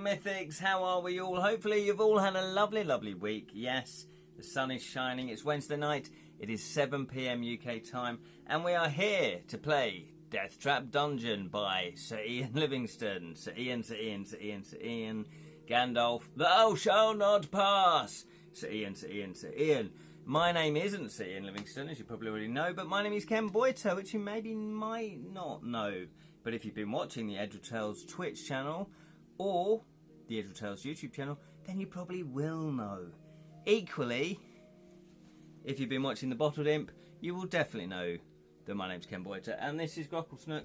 Mythics, how are we all? Hopefully you've all had a lovely week. Yes, the sun is shining. It's Wednesday night. It is 7 PM UK time, and we are here to play Deathtrap Dungeon by Sir Ian Livingstone. Sir Ian, Gandalf, thou shalt not pass. Sir Ian. My name isn't Sir Ian Livingstone, as you probably already know, but my name is Ken Boyto, which you maybe might not know. But if you've been watching the Edward Tales Twitch channel or the Edward Tales YouTube channel, then you probably will know. Equally, if you've been watching the Bottled Imp, you will definitely know that my name's Ken Boyter, and this is Grocklesnook.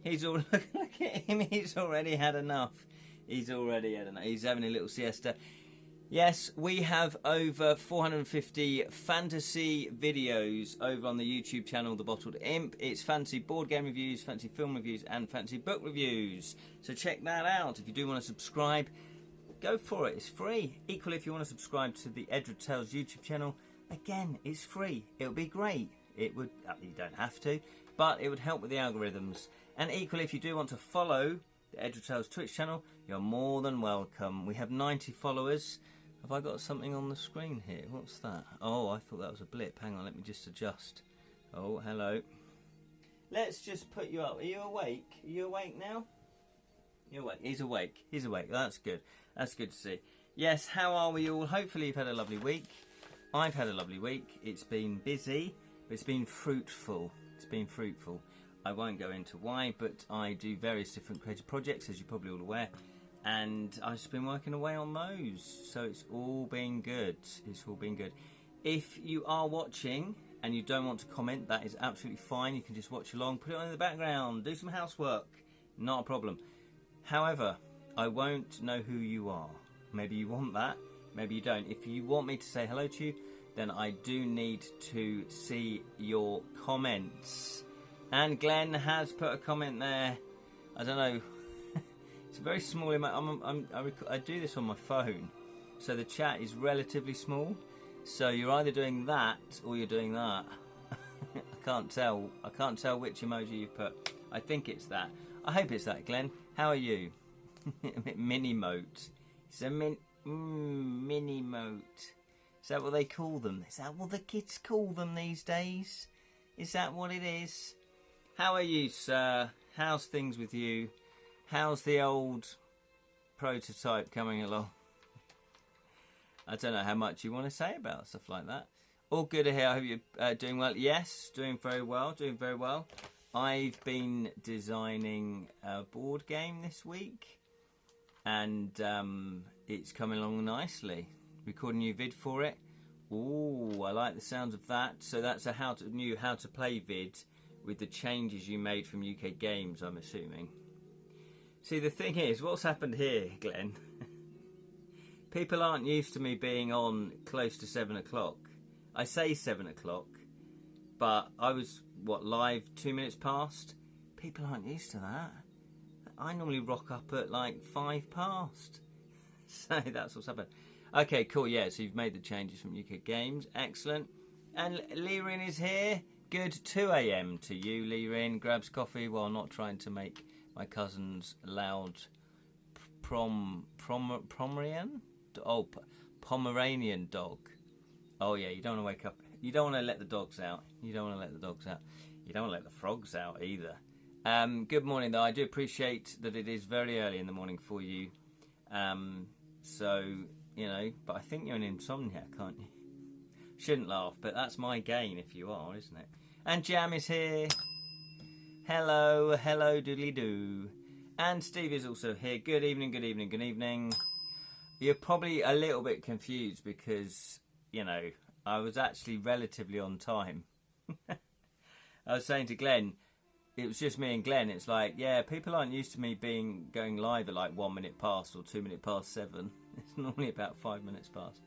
He's all look at him. He's already had enough. He's having a little siesta. Yes, we have over 450 fantasy videos over on the YouTube channel, The Bottled Imp. It's fantasy board game reviews, fantasy film reviews, and fantasy book reviews. So check that out. If you do want to subscribe, go for it. It's free. Equally, if you want to subscribe to the Edward Tales YouTube channel, again, it's free. It would be great. It would. You don't have to, but it would help with the algorithms. And equally, if you do want to follow the Edward Tales Twitch channel, you're more than welcome. We have 90 followers. Have I got something on the screen here? What's that? Oh, I thought that was a blip. Hang on, let me just adjust. Oh, hello. Let's just put you up. Are you awake? Are you awake now? You're awake. He's awake. He's awake. That's good. That's good to see. Yes, how are we all? Hopefully you've had a lovely week. I've had a lovely week. It's been busy, but it's been fruitful. It's been fruitful. I won't go into why, but I do various different creative projects, as you're probably all aware. And I've just been working away on those, so it's all been good. It's all been good. If you are watching and you don't want to comment, that is absolutely fine. You can just watch along, put it on in the background, do some housework, not a problem. However, I won't know who you are. Maybe you want that, maybe you don't. If you want me to say hello to you, then I do need to see your comments. And Glenn has put a comment there. I don't know. It's a very small amount. I do this on my phone, so the chat is relatively small. So you're either doing that or you're doing that. I can't tell. I can't tell which emoji you've put. I think it's that. I hope it's that, Glenn. How are you? Mini mote. It's a mini mote. Is that what they call them? Is that what the kids call them these days? Is that what it is? How are you, sir? How's things with you? How's the old prototype coming along? I don't know how much you want to say about stuff like that. All good here. I hope you're doing well. Yes, doing very well. Doing very well. I've been designing a board game this week, and it's coming along nicely. Recording a new vid for it. Ooh, I like the sounds of that. So that's a new how to play vid with the changes you made from UK Games, I'm assuming. See, the thing is, what's happened here, Glenn? People aren't used to me being on close to 7 o'clock. I say 7 o'clock, but I was, live 2 minutes past? People aren't used to that. I normally rock up at like 5 past. So that's what's happened. Okay, cool, yeah, so you've made the changes from UK Games. Excellent. And Lirin is here. Good 2 AM to you, Lirin. Grabs coffee while not trying to make my cousin's loud Pomeranian dog. Oh yeah, you don't want to wake up. You don't want to let the dogs out. You don't want to let the dogs out. You don't want to let the frogs out either. Good morning though. I do appreciate that it is very early in the morning for you. So, you know, but I think you're an insomniac, can't you? Shouldn't laugh, but that's my gain if you are, isn't it? And Jam is here. Hello, doodly doo. And Steve is also here. Good evening. You're probably a little bit confused because, you know, I was actually relatively on time. I was saying to Glenn, it was just me and Glenn. It's like, yeah, people aren't used to me going live at like 1 minute past or 2 minutes past 7. It's normally about 5 minutes past.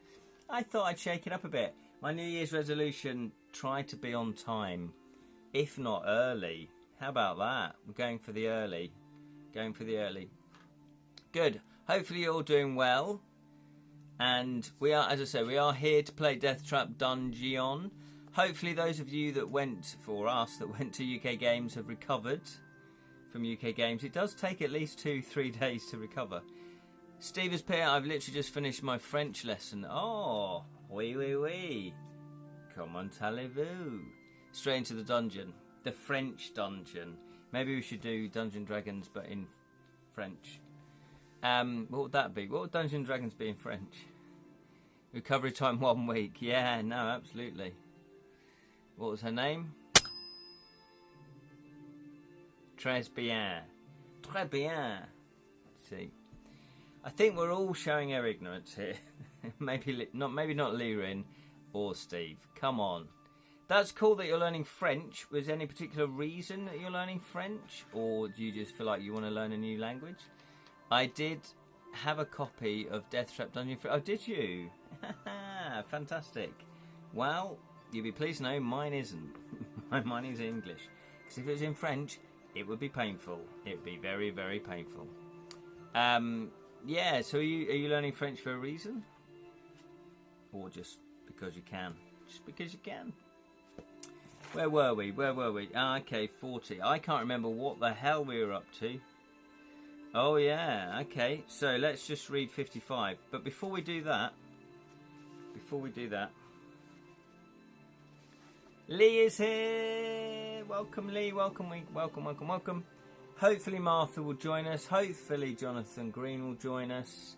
I thought I'd shake it up a bit. My New Year's resolution, try to be on time, if not early. How about that? We're going for the early. Good. Hopefully you're all doing well. And we are, as I said, we are here to play Deathtrap Dungeon. Hopefully those of you that went to UK Games have recovered from UK Games. It does take at least 2-3 days to recover. Steve has put out, I've literally just finished my French lesson. Oh, oui, oui, oui. Comment allez-vous? Straight into the dungeon. The French dungeon. Maybe we should do Dungeon Dragons, but in French. What would that be? What would Dungeon Dragons be in French? Recovery time 1 week. Yeah, no, absolutely. What was her name? Très bien. Très bien. Let's see. I think we're all showing our ignorance here. maybe not Lirin or Steve. Come on. That's cool that you're learning French. Was there any particular reason that you're learning French? Or do you just feel like you want to learn a new language? I did have a copy of Deathtrap Dungeon. Oh, did you? Fantastic. Well, you'll be pleased to know mine isn't. Mine is English. Because if it was in French, it would be painful. It would be very, very painful. Yeah, so are you learning French for a reason? Or just because you can? Just because you can? Where were we? Okay, 40. I can't remember what the hell we were up to. Oh, yeah, okay. So let's just read 55. But before we do that... Lee is here! Welcome, Lee. Welcome. Hopefully Martha will join us. Hopefully Jonathan Green will join us.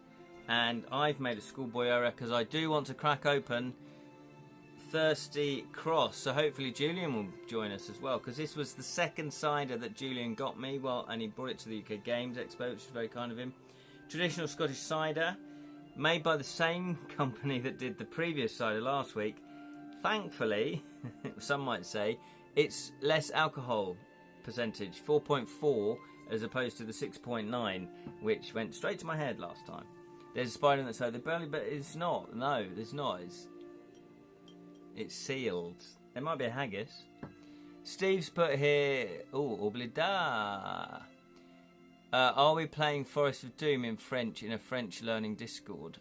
And I've made a schoolboy error because I do want to crack open Thirsty Cross. So hopefully Julian will join us as well, because this was the second cider that Julian got me. Well, and he brought it to the UK Games Expo, which is very kind of him. Traditional Scottish cider, made by the same company that did the previous cider last week. Thankfully, some might say, it's less alcohol percentage, 4.4 as opposed to the 6.9, which went straight to my head last time. There's a spider that said the belly, but it's not. No, there's not. It's sealed. There might be a haggis. Steve's put here... Oh, oblida. Are we playing Forest of Doom in French in a French learning Discord?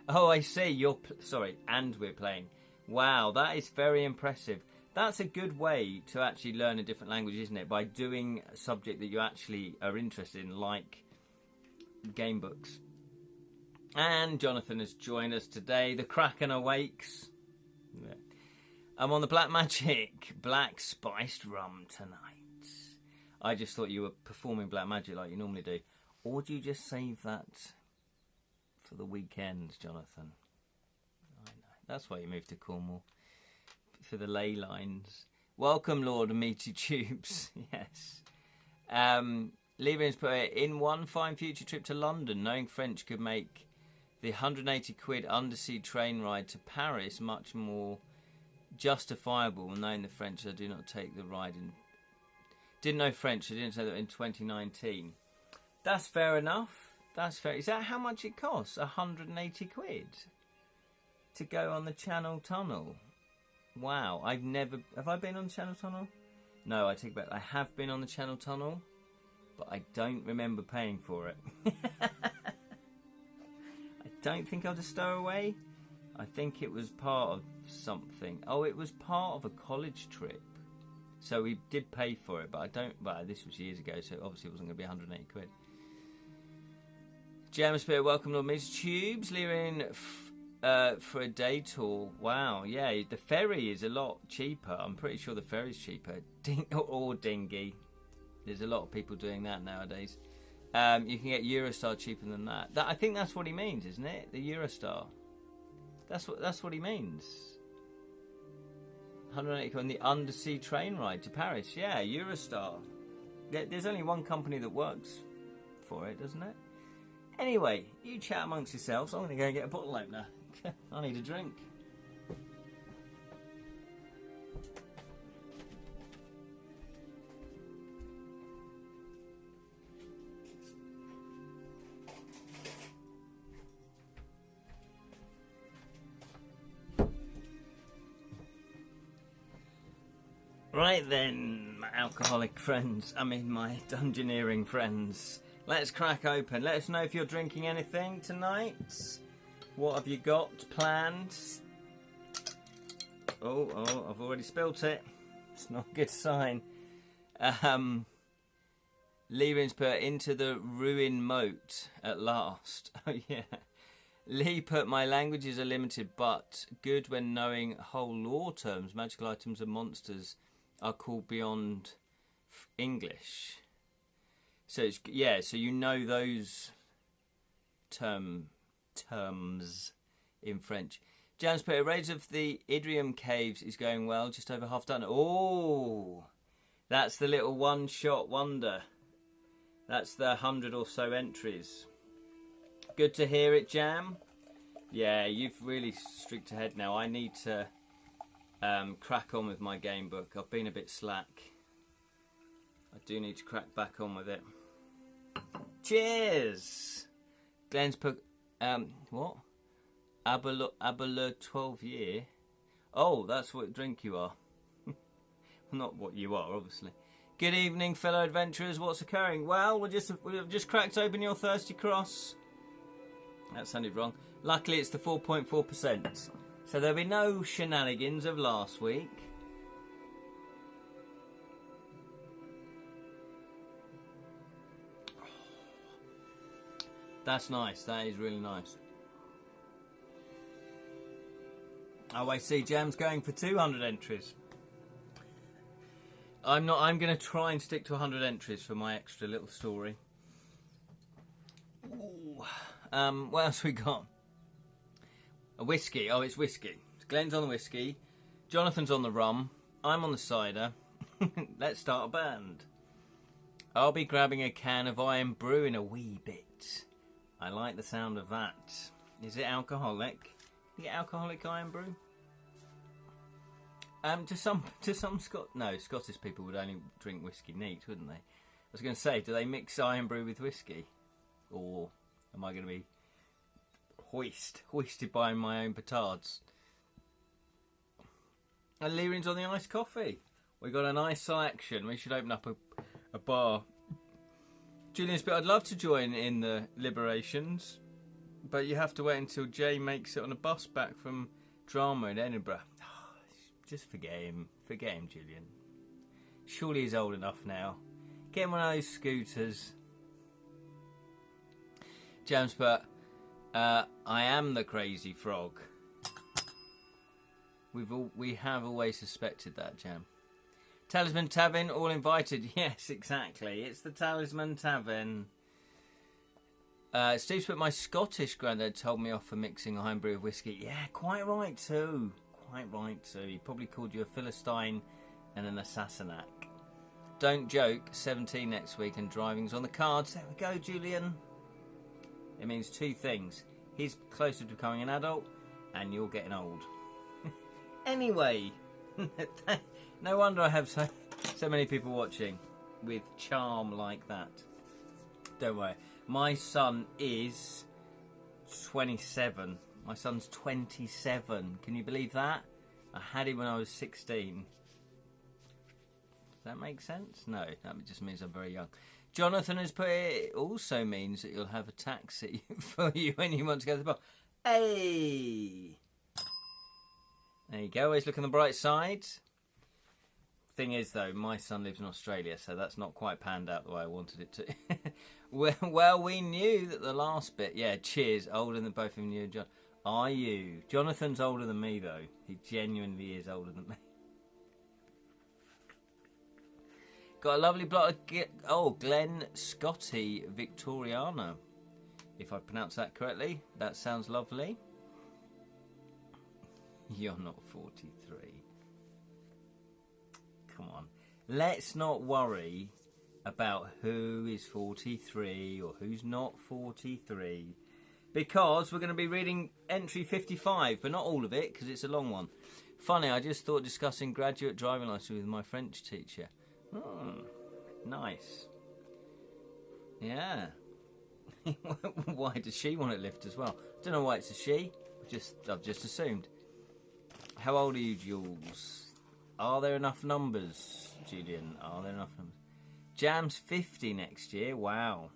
Oh, I see. Sorry, and we're playing. Wow, that is very impressive. That's a good way to actually learn a different language, isn't it? By doing a subject that you actually are interested in, like game books. And Jonathan has joined us today. The Kraken awakes. Yeah. I'm on the Black Magic Black Spiced Rum tonight. I just thought you were performing Black Magic like you normally do. Or do you just save that for the weekend, Jonathan? I know. That's why you moved to Cornwall. For the ley lines. Welcome, Lord of Meaty Tubes. Yes. Levin's put it, in one fine future trip to London, knowing French could make the 180 quid undersea train ride to Paris much more justifiable. Knowing the French, I do not take the ride in... Didn't know French, I didn't say that in 2019. That's fair enough. That's fair. Is that how much it costs? 180 quid? To go on the Channel Tunnel? Wow, I've never... Have I been on the Channel Tunnel? No, I take it back. I have been on the Channel Tunnel, but I don't remember paying for it. I don't think I'll just stow away. I think it was part of something. Oh, it was part of a college trip. So we did pay for it, but I don't... Well, this was years ago, so obviously it wasn't going to be 180 quid. James Spear, welcome to Miss Tubes. Leering for a day tour. Wow, yeah, the ferry is a lot cheaper. I'm pretty sure the ferry's cheaper. Or dinghy. There's a lot of people doing that nowadays. You can get Eurostar cheaper than that. I think that's what he means, isn't it? The Eurostar. That's what he means. 180 on the undersea train ride to Paris. Yeah, Eurostar. There's only one company that works for it, doesn't it? Anyway, you chat amongst yourselves. I'm going to go and get a bottle opener. I need a drink. Right then, my alcoholic friends, my dungeoneering friends. Let's crack open. Let us know if you're drinking anything tonight. What have you got planned? Oh, I've already spilt it. It's not a good sign. Lee put into the ruin moat at last. Oh, yeah. Lee put, my languages are limited, but good when knowing whole lore terms. Magical items and monsters are called beyond English. So, it's, yeah, so you know those terms in French. Jan's put, a raid of the Idrium Caves is going well, just over half done. Oh, that's the little one-shot wonder. That's the 100 or so entries. Good to hear it, Jam. Yeah, you've really streaked ahead now. I need to crack on with my game book. I've been a bit slack. I do need to crack back on with it. Cheers! Glenn's put... what? Abala 12 year? Oh, that's what drink you are. Not what you are, obviously. Good evening, fellow adventurers. What's occurring? Well, we've just cracked open your Thirsty Cross. That sounded wrong. Luckily, it's the 4.4%. So there'll be no shenanigans of last week. That's nice. That is really nice. Oh, I see. Jam's going for 200 entries. I'm not. I'm going to try and stick to 100 entries for my extra little story. Ooh. What else we got? A whiskey. Oh, it's whiskey. Glenn's on the whiskey. Jonathan's on the rum. I'm on the cider. Let's start a band. I'll be grabbing a can of Iron Brew in a wee bit. I like the sound of that. Is it alcoholic? You get alcoholic Iron Brew? To some Scottish people would only drink whiskey neat, wouldn't they? I was going to say, do they mix Iron Brew with whiskey? Or am I going to be hoisted by my own petards? And Lyrin's on the iced coffee. We've got a nice selection. We should open up a bar. Julian's bit, I'd love to join in the Liberations, but you have to wait until Jay makes it on a bus back from drama in Edinburgh. Just forget him. Forget him, Julian. Surely he's old enough now. Get him one of those scooters. James put, I am the crazy frog. We have always suspected that, Jam. Talisman Tavern, all invited. Yes, exactly. It's the Talisman Tavern. Steve's put, my Scottish granddad told me off for mixing a homebrew of whiskey. Yeah, quite right too. Quite right too. He probably called you a Philistine and an Assassinac. Don't joke, 17 next week and driving's on the cards. There we go, Julian. It means two things. He's closer to becoming an adult and you're getting old. Anyway, no wonder I have so many people watching with charm like that. Don't worry. My son is 27. My son's 27. Can you believe that? I had him when I was 16. Does that make sense? No, that just means I'm very young. Jonathan has put, it also means that you'll have a taxi for you when you want to go to the bar. Hey! There you go. Always look on the bright side. Thing is, though, my son lives in Australia, so that's not quite panned out the way I wanted it to. Well, we knew that the last bit. Yeah, cheers. Older than both of you and John. Are you? Jonathan's older than me, though. He genuinely is older than me. Got a lovely block of Glen Scotty Victoriana. If I pronounce that correctly. That sounds lovely. You're not 43. Come on. Let's not worry about who is 43 or who's not 43. Because we're going to be reading entry 55, but not all of it, because it's a long one. Funny, I just thought discussing graduate driving license with my French teacher. Oh, nice. Yeah. Why does she want it lift as well? I don't know why it's a she. I've just assumed. How old are you, Jules? Are there enough numbers, Julian? Are there enough numbers? Jam's 50 next year. Wow.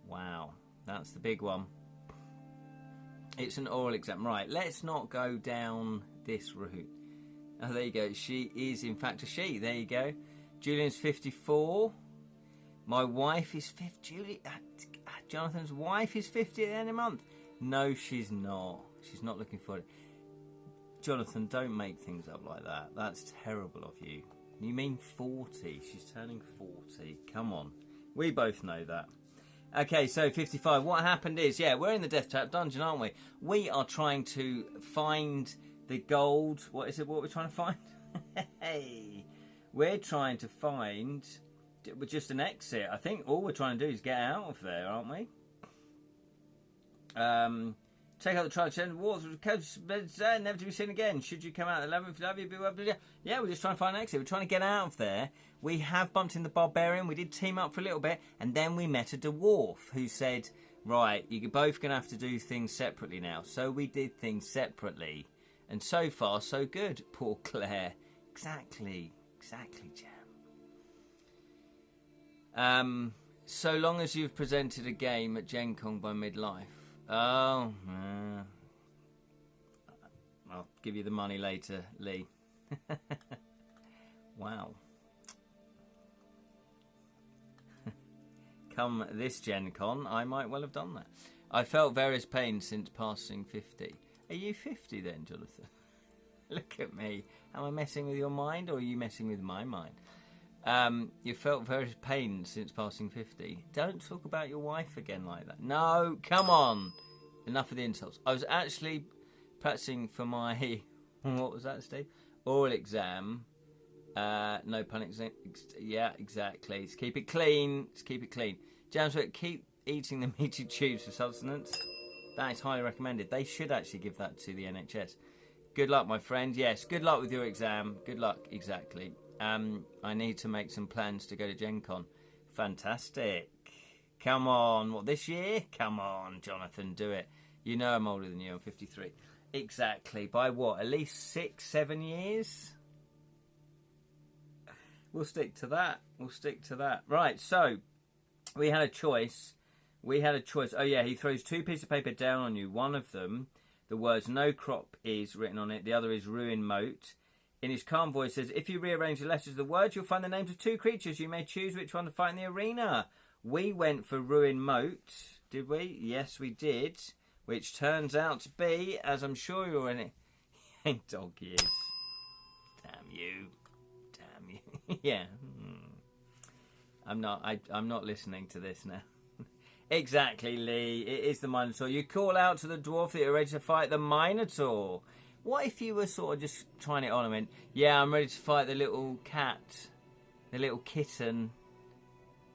Wow. That's the big one. It's an oral exam. Right, let's not go down this route. Oh, there you go. She is, in fact, a she. There you go. Julian's 54. My wife is 50. Jonathan's wife is 50 at the end of the month. No, she's not. She's not looking for it. Jonathan, don't make things up like that. That's terrible of you. You mean 40. She's turning 40. Come on. We both know that. Okay, so 55. What happened is, yeah, we're in the Deathtrap dungeon, aren't we? We are trying to find the gold. What is it? What we're trying to find? Hey, we're trying to find just an exit. I think all we're trying to do is get out of there, aren't we? Take out the trial and walls, never to be seen again. Should you come out at 11, if you love you, yeah, we're just trying to find an exit. We're trying to get out of there. We have bumped in the barbarian. We did team up for a little bit, and then we met a dwarf who said, right, you're both going to have to do things separately now. So we did things separately. And so far, so good. Poor Claire. Exactly, Jam. So long as you've presented a game at Gen Con by midlife. Oh, I'll give you the money later, Lee. Wow. Come this Gen Con, I might well have done that. I felt various pains since passing 50. Are you 50 then, Jonathan? Look at me. Am I messing with your mind or are you messing with my mind? You felt various pains since passing 50. Don't talk about your wife again like that. No, come on. Enough of the insults. I was actually practicing for my... What was that, Steve? Oral exam. No pun. Yeah, exactly. Let's keep it clean. James, keep eating the meaty tubes for sustenance. That is highly recommended. They should actually give that to the NHS. Good luck, my friend. Yes, good luck with your exam. Good luck, exactly. I need to make some plans to go to Gen Con. Fantastic. Come on. What, this year? Come on, Jonathan, do it. You know I'm older than you. I'm 53. Exactly. By what? At least 6-7 years? We'll stick to that. Right, so we had a choice. Oh, yeah, he throws 2 pieces of paper down on you. One of them, the words no crop is written on it. The other is ruin moat. In his calm voice says, if you rearrange the letters of the words, you'll find the names of 2 creatures. You may choose which one to fight in the arena. We went for ruin moat, did we? Yes, we did. Which turns out to be, as I'm sure you're already... Dog ears. Damn you. Yeah. I'm not listening to this now. Exactly, Lee. It is the Minotaur. You call out to the dwarf that you're ready to fight the Minotaur. What if you were sort of just trying it on and went, yeah, I'm ready to fight the little cat, the little kitten.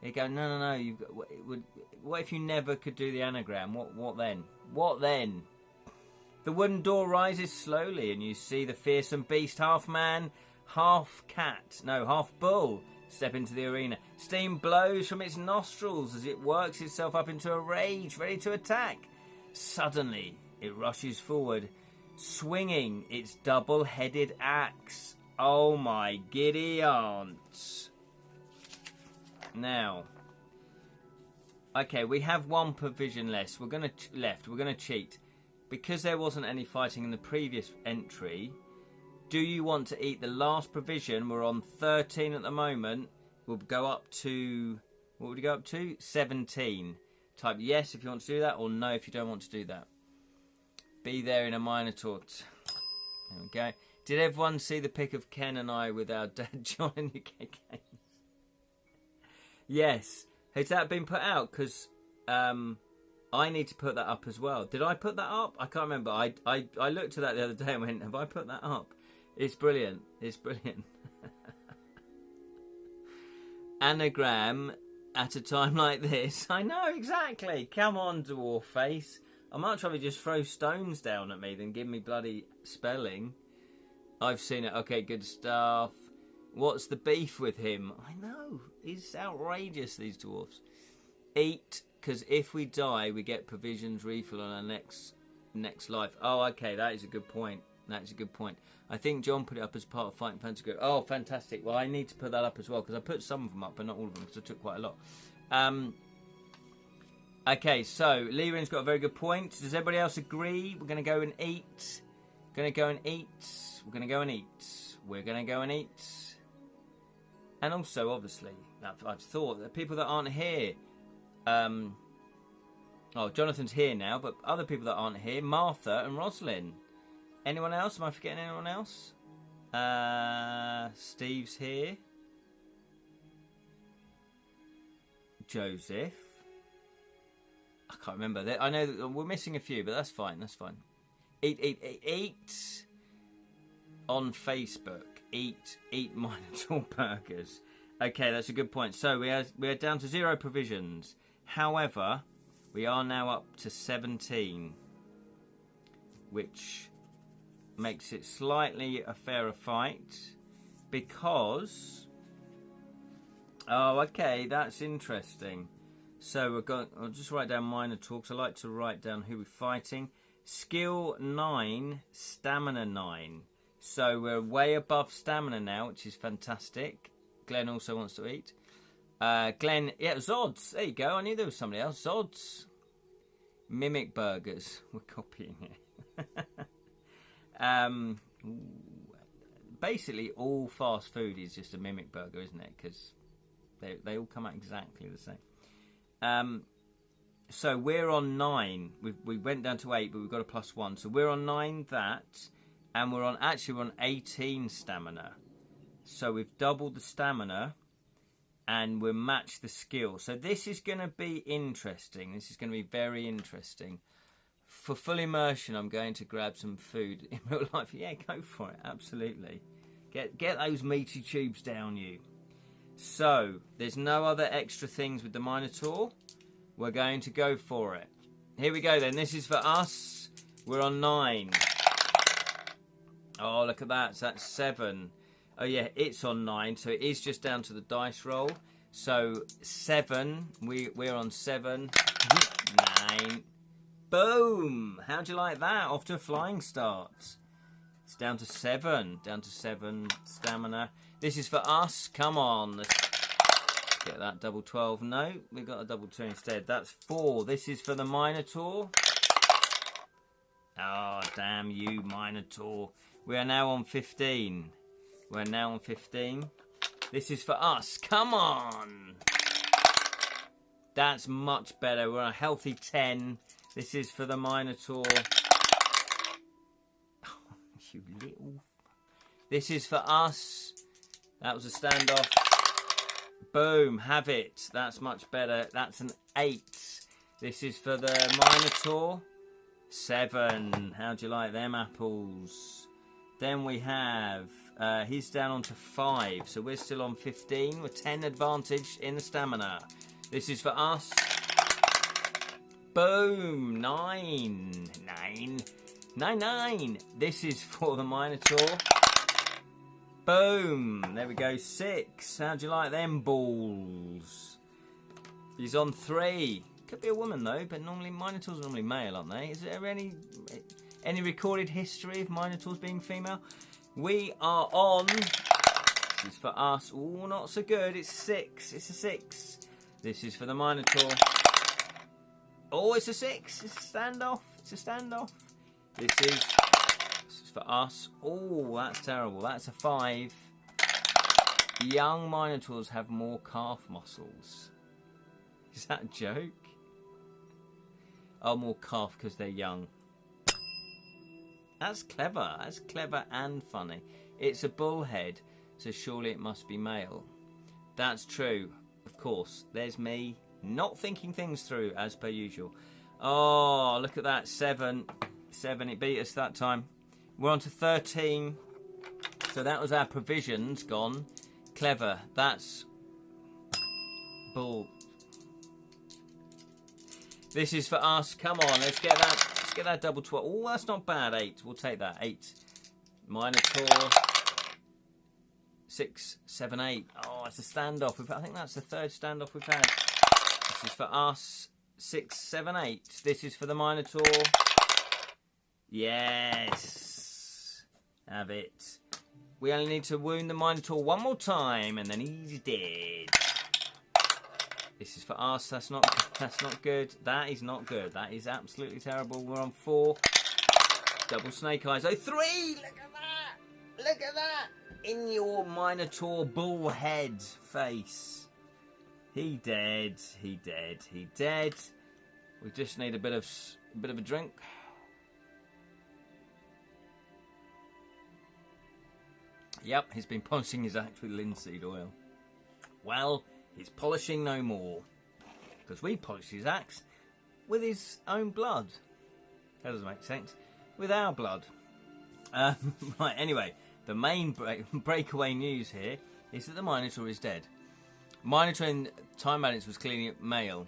You go, no. You've got, what if you never could do the anagram? What then? The wooden door rises slowly and you see the fearsome beast, half man, half bull, step into the arena. Steam blows from its nostrils as it works itself up into a rage, ready to attack. Suddenly, it rushes forward, swinging its double-headed axe. Oh my giddy aunt. Now, okay, we have 1 provision less. We're going to cheat. Because there wasn't any fighting in the previous entry, do you want to eat the last provision? We're on 13 at the moment. We'll go up to... What would we go up to? 17. Type yes if you want to do that, or no if you don't want to do that. Be there in a Minotaur. There we go. Did everyone see the pic of Ken and I with our dad, John, in UK Games? Yes. Has that been put out? Because I need to put that up as well. Did I put that up? I can't remember. I looked at that the other day and went, have I put that up? It's brilliant. Anagram at a time like this. I know, exactly. Come on, dwarf face. I'd much rather just throw stones down at me than give me bloody spelling. I've seen it. Okay, good stuff. What's the beef with him? I know. He's outrageous, these dwarfs. Eat, because if we die, we get provisions refill on our next life. Oh, okay, that is a good point. I think John put it up as part of Fighting Fantasy Group. Oh, fantastic. Well, I need to put that up as well, because I put some of them up, but not all of them, because I took quite a lot. Okay, so Leerin's got a very good point. Does everybody else agree? We're going to go and eat. We're going to go and eat. And also, obviously, I've thought the people that aren't here. Oh, Jonathan's here now, but other people that aren't here, Martha and Roslyn. Anyone else? Am I forgetting anyone else? Steve's here. Joseph. I can't remember. I know that we're missing a few, but that's fine. That's fine. Eat on Facebook. Eat Minotaur burgers. Okay, that's a good point. So we are down to 0 provisions. However, we are now up to 17, which makes it slightly a fairer fight because... Oh, okay, that's interesting. So we're going. I'll just write down Minotaur because I like to write down who we're fighting. Skill 9, stamina 9. So we're way above stamina now, which is fantastic. Glenn also wants to eat. Glenn, yeah, Zods. There you go. I knew there was somebody else. Zods. Mimic burgers. We're copying it. Basically, all fast food is just a mimic burger, isn't it? Because they all come out exactly the same. So we're on 9. We went down to 8, but we've got a +1. So we're on 9 that, and we're on 18 stamina. So we've doubled the stamina, and we're matched the skill. So this is going to be interesting. This is going to be very interesting. For full immersion, I'm going to grab some food in real life. Yeah, go for it. Absolutely. Get those meaty tubes down you. So, there's no other extra things with the Minotaur. We're going to go for it. Here we go then. This is for us. We're on 9. Oh, look at that. So that's 7. Oh, yeah, it's on 9. So it is just down to the dice roll. So 7. We're on 7. 9. Boom! How'd you like that? Off to a flying start. It's down to 7. Down to 7 stamina. This is for us. Come on. Let's get that double 12. No, we got a double 2 instead. That's 4. This is for the Minotaur. Oh, damn you, Minotaur. We are now on 15. We're now on 15. This is for us. Come on. That's much better. We're on a healthy 10. This is for the Minotaur. Oh, you little... This is for us. That was a standoff. Boom, have it. That's much better. That's an 8. This is for the Minotaur. 7. How'd you like them apples? Then we have... he's down onto 5. So we're still on 15. We're 10 advantage in the stamina. This is for us. Boom. 9. 9. 9, 9. This is for the Minotaur. Boom. There we go. 6. How'd you like them balls? He's on 3. Could be a woman though, but normally Minotaurs are normally male, aren't they? Is there any recorded history of Minotaurs being female? We are on... This is for us. Oh, not so good. It's 6. It's a 6. This is for the Minotaur. Oh, it's a 6. It's a standoff. It's a standoff. This is for us. Oh, that's terrible. That's a 5. Young Minotaurs have more calf muscles. Is that a joke? Oh, more calf because they're young. That's clever. That's clever and funny. It's a bullhead, so surely it must be male. That's true. Of course. There's me not thinking things through as per usual. Oh, look at that. 7. 7. It beat us that time. We're on to 13. So that was our provisions gone. Clever. That's bull. This is for us. Come on, let's get that. Let's get that double 12. Oh, that's not bad. 8. We'll take that. 8. Minotaur. 6, 7, 8. Oh, it's a standoff. I think that's the 3rd standoff we've had. This is for us. 6, 7, 8. This is for the Minotaur. Yes. Have it. We only need to wound the Minotaur one more time, and then he's dead. This is for us. That's not good. That is not good. That is absolutely terrible. We're on 4. Double snake eyes. Oh, 3! Look at that! Look at that! In your Minotaur bull head face. He dead. He dead. He dead. We just need a bit of a drink. Yep, he's been polishing his axe with linseed oil. Well, he's polishing no more, because we polished his axe with his own blood. That doesn't make sense. With our blood. Right, anyway, the main breakaway news here is that the Minotaur is dead. Minotaur in Time Bandits was cleaning up mail.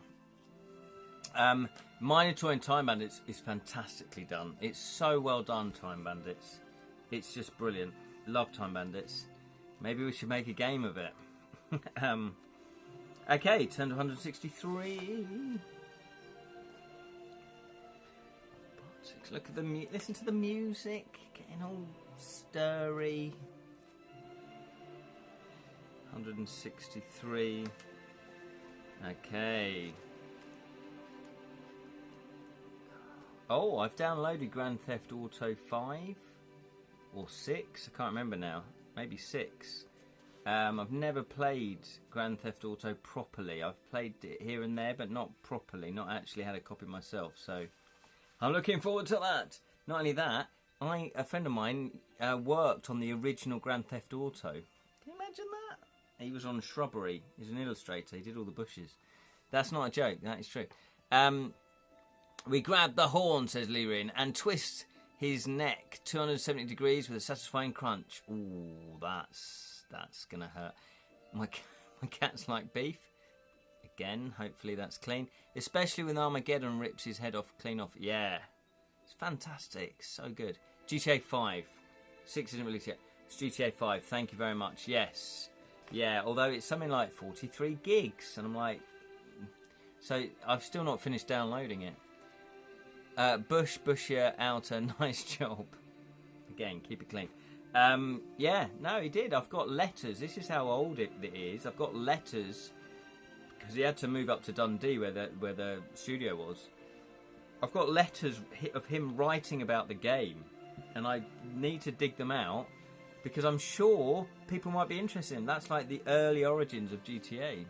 Minotaur in Time Bandits is fantastically done. It's so well done, Time Bandits. It's just brilliant. Love Time Bandits. Maybe we should make a game of it. Okay, turn to 163. Look at the listen to the music, getting all stirry. 163. Okay. Oh, I've downloaded Grand Theft Auto 5 or 6. I can't remember now. Maybe 6. I've never played Grand Theft Auto properly. I've played it here and there, but not properly. Not actually had a copy myself. So I'm looking forward to that. Not only that, a friend of mine worked on the original Grand Theft Auto. Can you imagine that? He was on Shrubbery. He's an illustrator. He did all the bushes. That's not a joke. That is true. We grab the horn, says Lirin, and twist his neck 270 degrees with a satisfying crunch. Ooh, that's gonna hurt. My cat's like beef. Again, hopefully that's clean. Especially when Armageddon rips his head off, clean off. Yeah, it's fantastic. So good. GTA 5. 6 isn't released yet. It's GTA 5. Thank you very much. Yes. Yeah, although it's something like 43 gigs. And I'm like... So, I've still not finished downloading it. Bushier Outer, nice job. Again, keep it clean. Yeah, no, he did. I've got letters. This is how old it is. I've got letters because he had to move up to Dundee where the studio was. I've got letters of him writing about the game, and I need to dig them out because I'm sure people might be interested in. That's like the early origins of GTA.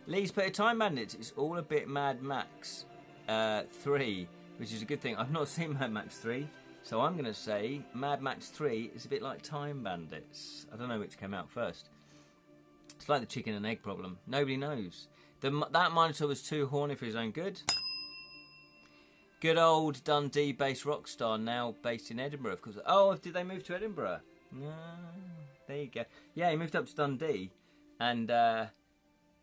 Lee's put a Time Bandits. It's all a bit Mad Max 3, which is a good thing. I've not seen Mad Max 3. So I'm going to say Mad Max 3 is a bit like Time Bandits. I don't know which came out first. It's like the chicken and egg problem. Nobody knows. That Minotaur was too horny for his own good. Good old Dundee-based rock star, now based in Edinburgh, of course. Oh, did they move to Edinburgh? No, there you go. Yeah, he moved up to Dundee. And I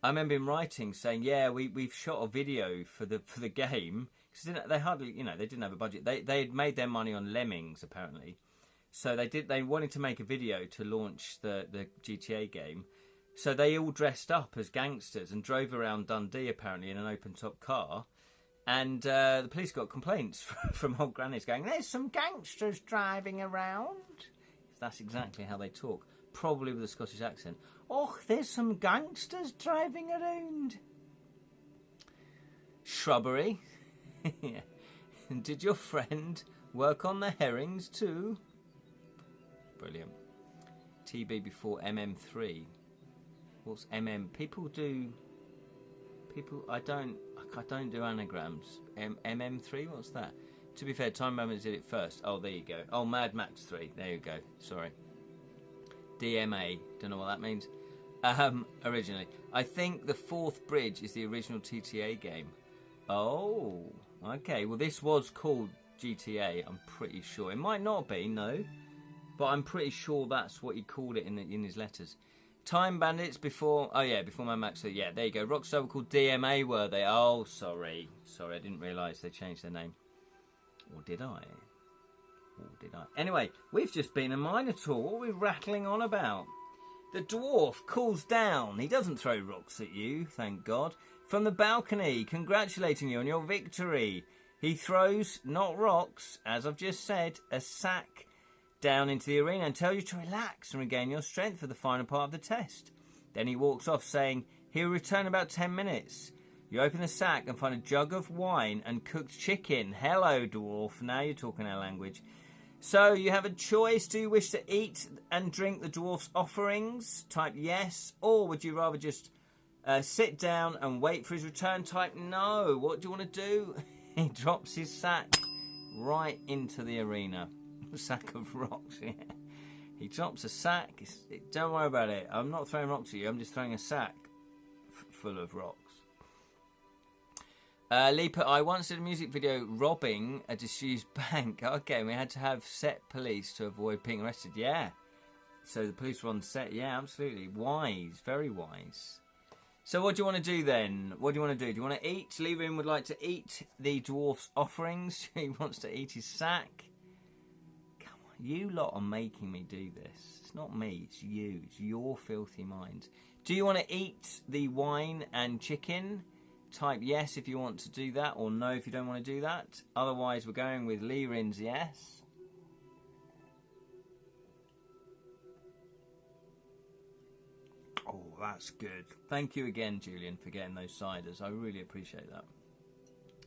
remember him writing, saying, yeah, we've shot a video for the game. Because they hardly, they didn't have a budget. They had made their money on Lemmings, apparently. So they wanted to make a video to launch the GTA game. So they all dressed up as gangsters and drove around Dundee, apparently, in an open-top car. And the police got complaints from old grannies going, there's some gangsters driving around. That's exactly how they talk. Probably with a Scottish accent. Oh, there's some gangsters driving around. Shrubbery. Yeah. And did your friend work on the herrings too? Brilliant. TB before MM3. What's MM? I don't do anagrams. MM3, what's that? To be fair, Time Bandits did it first. Oh, there you go. Oh, Mad Max 3. There you go. Sorry. DMA. Don't know what that means. Originally. I think the fourth bridge is the original TTA game. Oh, okay. Well, this was called GTA, I'm pretty sure. It might not be, no. But I'm pretty sure that's what he called it in his letters. Time Bandits before... Oh, yeah, before Mad Max. So, yeah, there you go. Rockstar were called DMA, were they? Oh, sorry. Sorry, I didn't realise they changed their name. Or did I? Anyway, we've just been a Minotaur. What are we rattling on about? The dwarf cools down. He doesn't throw rocks at you, thank God. From the balcony, congratulating you on your victory. He throws, not rocks, as I've just said, a sack down into the arena and tells you to relax and regain your strength for the final part of the test. Then he walks off saying he'll return in about 10 minutes. You open the sack and find a jug of wine and cooked chicken. Hello, dwarf. Now you're talking our language. So you have a choice. Do you wish to eat and drink the dwarf's offerings? Type yes. Or would you rather just Sit down and wait for his return. Type no. What do you want to do? He drops his sack right into the arena. A sack of rocks, yeah. He drops a sack. Don't worry about it. I'm not throwing rocks at you. I'm just throwing a sack full of rocks. Lee put, I once did a music video robbing a disused bank. Okay, we had to have set police to avoid being arrested. Yeah. So the police were on set. Yeah, absolutely. Wise. Very wise. So what do you want to do then? What do you want to do? Do you want to eat? Lee Room would like to eat the dwarf's offerings. He wants to eat his sack. Come on, you lot are making me do this. It's not me, it's you. It's your filthy minds. Do you want to eat the wine and chicken? Type yes if you want to do that, or no if you don't want to do that. Otherwise, we're going with Lee Rin's yes. Oh, that's good. Thank you again, Julian, for getting those ciders. I really appreciate that.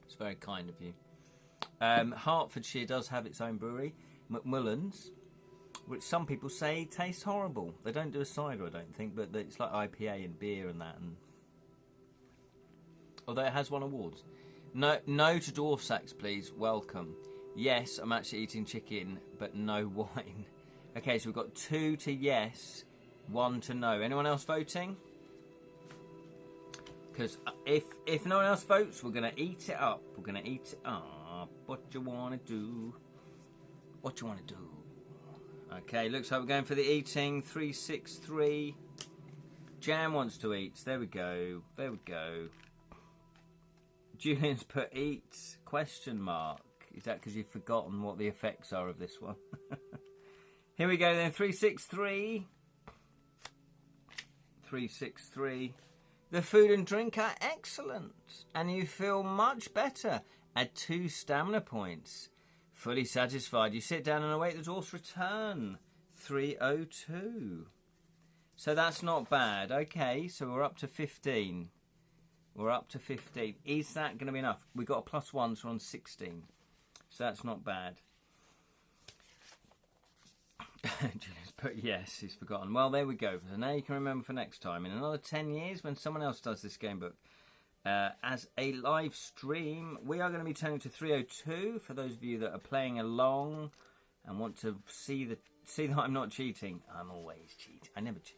It's very kind of you. Hertfordshire does have its own brewery, Macmillan's, which some people say tastes horrible. They don't do a cider, I don't think, but it's like IPA and beer and that. And although it has won awards. No to dwarf sacks, please. Welcome. Yes, I'm actually eating chicken, but no wine. Okay, so we've got 2 to yes, 1 to no. Anyone else voting? Because if no one else votes, we're going to eat it up. We're going to eat it up. What you want to do? What you want to do? Okay, looks like we're going for the eating. 363. Jam wants to eat. There we go. There we go. Julian's put eat, question mark. Is that because you've forgotten what the effects are of this one? Here we go then, 363. 363. The food and drink are excellent, and you feel much better. Add 2 stamina points. Fully satisfied. You sit down and await the dwarf's return. 302. So that's not bad. Okay, so we're up to 15. We're up to 15. Is that going to be enough? We've got a +1, so we're on 16. So that's not bad. Julian's put yes, he's forgotten. Well, there we go. So now you can remember for next time. In another 10 years, when someone else does this game book as a live stream, we are going to be turning to 302 for those of you that are playing along and want to see that I'm not cheating. I'm always cheating. I never cheat.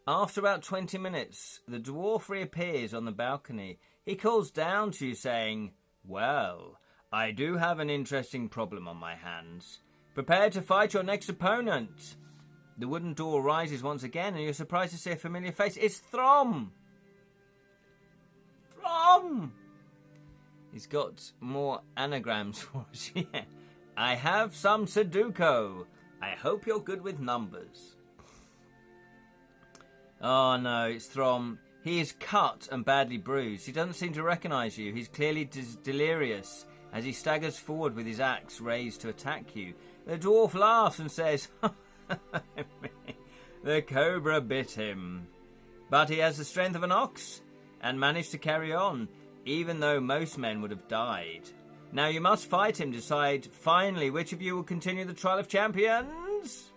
After about 20 minutes, the dwarf reappears on the balcony. He calls down to you saying, well, I do have an interesting problem on my hands. Prepare to fight your next opponent. The wooden door rises once again, and you're surprised to see a familiar face. It's Throm! Throm! He's got more anagrams for us. Yeah. I have some Sudoku. I hope you're good with numbers. Oh no, it's Throm. He is cut and badly bruised. He doesn't seem to recognise you. He's clearly delirious as he staggers forward with his axe raised to attack you. The dwarf laughs and says, the cobra bit him. But he has the strength of an ox and managed to carry on, even though most men would have died. Now you must fight him to decide finally which of you will continue the trial of champions.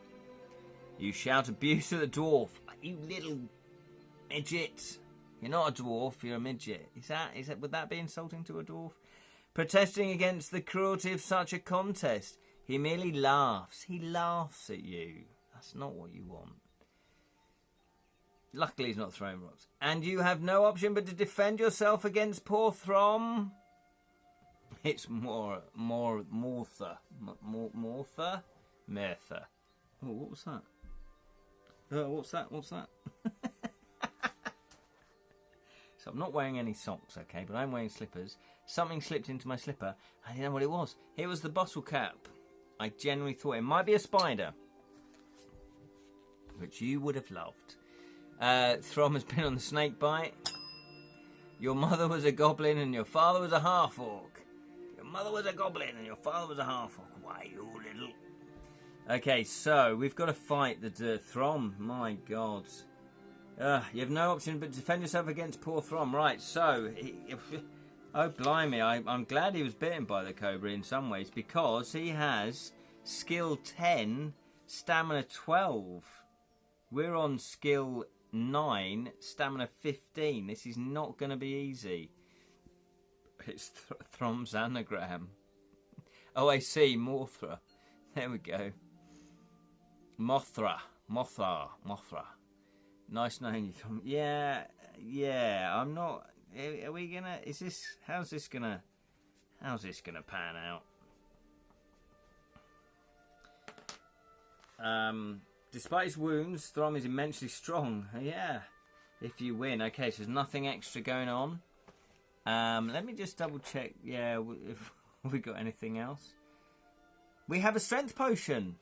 You shout abuse at the dwarf. You little midget. You're not a dwarf, you're a midget. Would that be insulting to a dwarf? Protesting against the cruelty of such a contest. He merely laughs. He laughs at you. That's not what you want. Luckily he's not throwing rocks. And you have no option but to defend yourself against poor Throm. It's Martha. Martha? Martha. Oh, what was that? What's that? So I'm not wearing any socks, okay, but I'm wearing slippers. Something slipped into my slipper. I didn't know what it was. It was the bottle cap. I genuinely thought it might be a spider, which you would have loved. Throm has been on the snake bite. Your mother was a goblin and your father was a half-orc. Your mother was a goblin and your father was a half-orc. Why, you little... Okay, so we've got to fight the Throm. My God. You have no option but to defend yourself against poor Throm. Right, so... oh, blimey. I'm glad he was bitten by the cobra in some ways because he has skill 10, stamina 12. We're on skill 9, stamina 15. This is not going to be easy. It's Throm's anagram. Oh, I see. Mothra. There we go. Mothra. Nice knowing you, Throm. Yeah. I'm not. Are we gonna? Is this? How's this gonna pan out? Despite his wounds, Throm is immensely strong. Yeah. If you win, okay. So there's nothing extra going on. Let me just double check. Yeah, if we got anything else. We have a strength potion.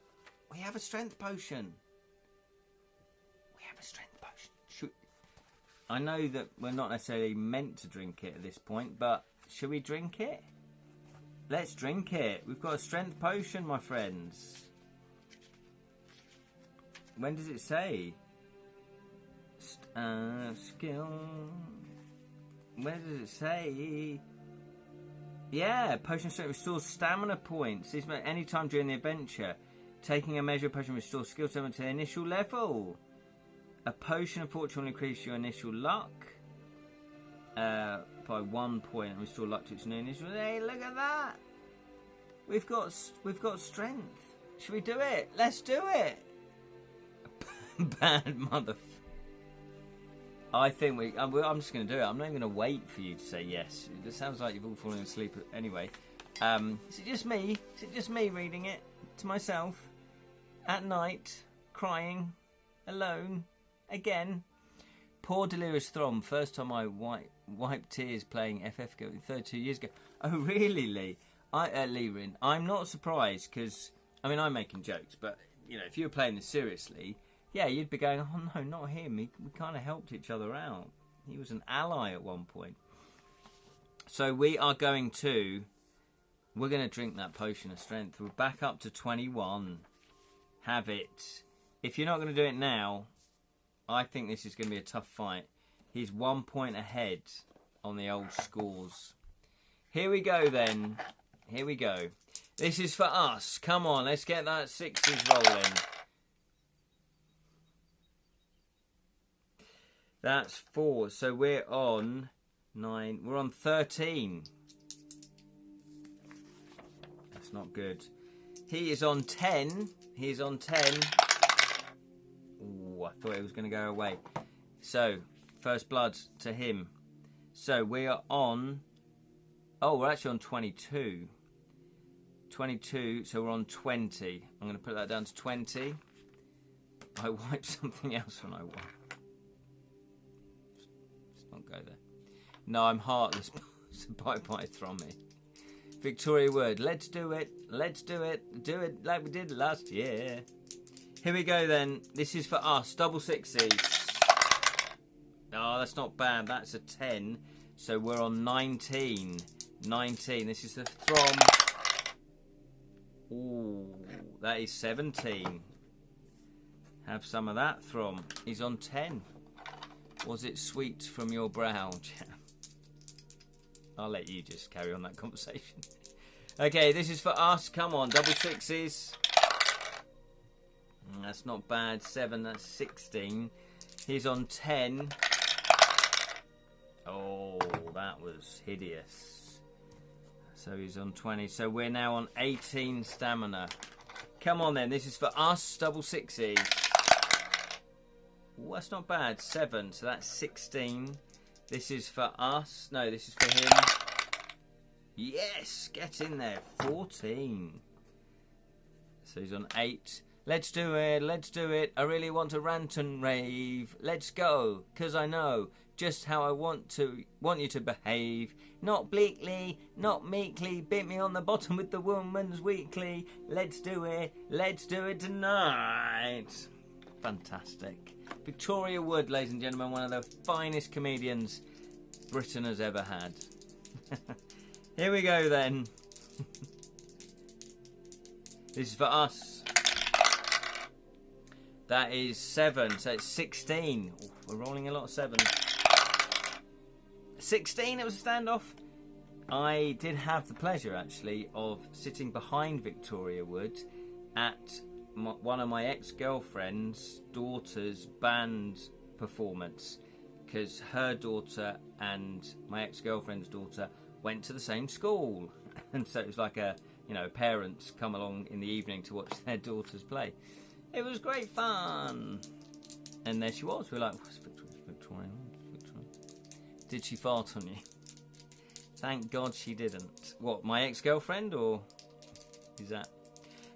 I know that we're not necessarily meant to drink it at this point, but should we drink it? Let's drink it. We've got a strength potion, my friends. When does it say? Skill. Where does it say? Yeah, potion strength restores stamina points. This any time during the adventure. Taking a measure of potion restores skill stamina to the initial level. A potion of fortune will increase your initial luck by 1 point and restore luck to its new initial. Hey, look at that! We've got strength. Should we do it? Let's do it. Bad mother. I think I'm just going to do it. I'm not even going to wait for you to say yes. It sounds like you've all fallen asleep anyway. Is it just me? Is it just me reading it to myself at night, crying, alone, again? Poor delirious Throm. First time I wiped tears playing FF 32 years ago. Oh really, Lee? Lee Rin. I'm not surprised because I'm making jokes, but if you were playing this seriously. Yeah, you'd be going, oh no, not him. We kind of helped each other out. He was an ally at one point. So we're going to drink that potion of strength. We're back up to 21. Have it. If you're not going to do it now, I think this is going to be a tough fight. He's 1 point ahead on the old scores. Here we go then. Here we go. This is for us. Come on, let's get that 60s rolling. That's 4. So we're on 9. We're on 13. That's not good. He is on 10. He's on 10. Ooh, I thought it was going to go away. So, first blood to him. So we are on... Oh, we're actually on 22. 22, so we're on 20. I'm going to put that down to 20. I wiped something else when I won. Let's not go there. No, I'm heartless. Bye-bye, Thrommy. Victoria Wood. Let's do it. Let's do it. Do it like we did last year. Here we go then. This is for us. Double sixes. Oh, that's not bad. That's a 10. So we're on 19. 19. This is the Throm. Ooh, that is 17. Have some of that, Throm. He's on 10. Was it sweet from your brow, Jam? I'll let you just carry on that conversation. Okay, this is for us. Come on, double sixes. That's not bad. 7, that's 16. He's on 10. Oh, that was hideous. So he's on 20. So we're now on 18 stamina. Come on then, this is for us. Double sixes. Ooh, that's not bad. 7, so that's 16. This is for us. No, this is for him. Yes, get in there. 14. So he's on 8. Let's do it. Let's do it. I really want to rant and rave. Let's go, 'cause I know just how I want you to behave. Not bleakly, not meekly. Beat me on the bottom with the Woman's Weekly. Let's do it. Let's do it tonight. Fantastic. Victoria Wood, ladies and gentlemen, one of the finest comedians Britain has ever had. Here we go then. This is for us. That is 7, so it's 16. Ooh, we're rolling a lot of 7s. 16, it was a standoff. I did have the pleasure, actually, of sitting behind Victoria Wood at one of my ex-girlfriend's daughter's band performance, because her daughter and my ex-girlfriend's daughter went to the same school, and so it was like a, you know, parents come along in the evening to watch their daughters play. It was great fun. And there she was. We were like, what's Victoria? Did she fart on you? Thank God she didn't. What, my ex-girlfriend, or is that?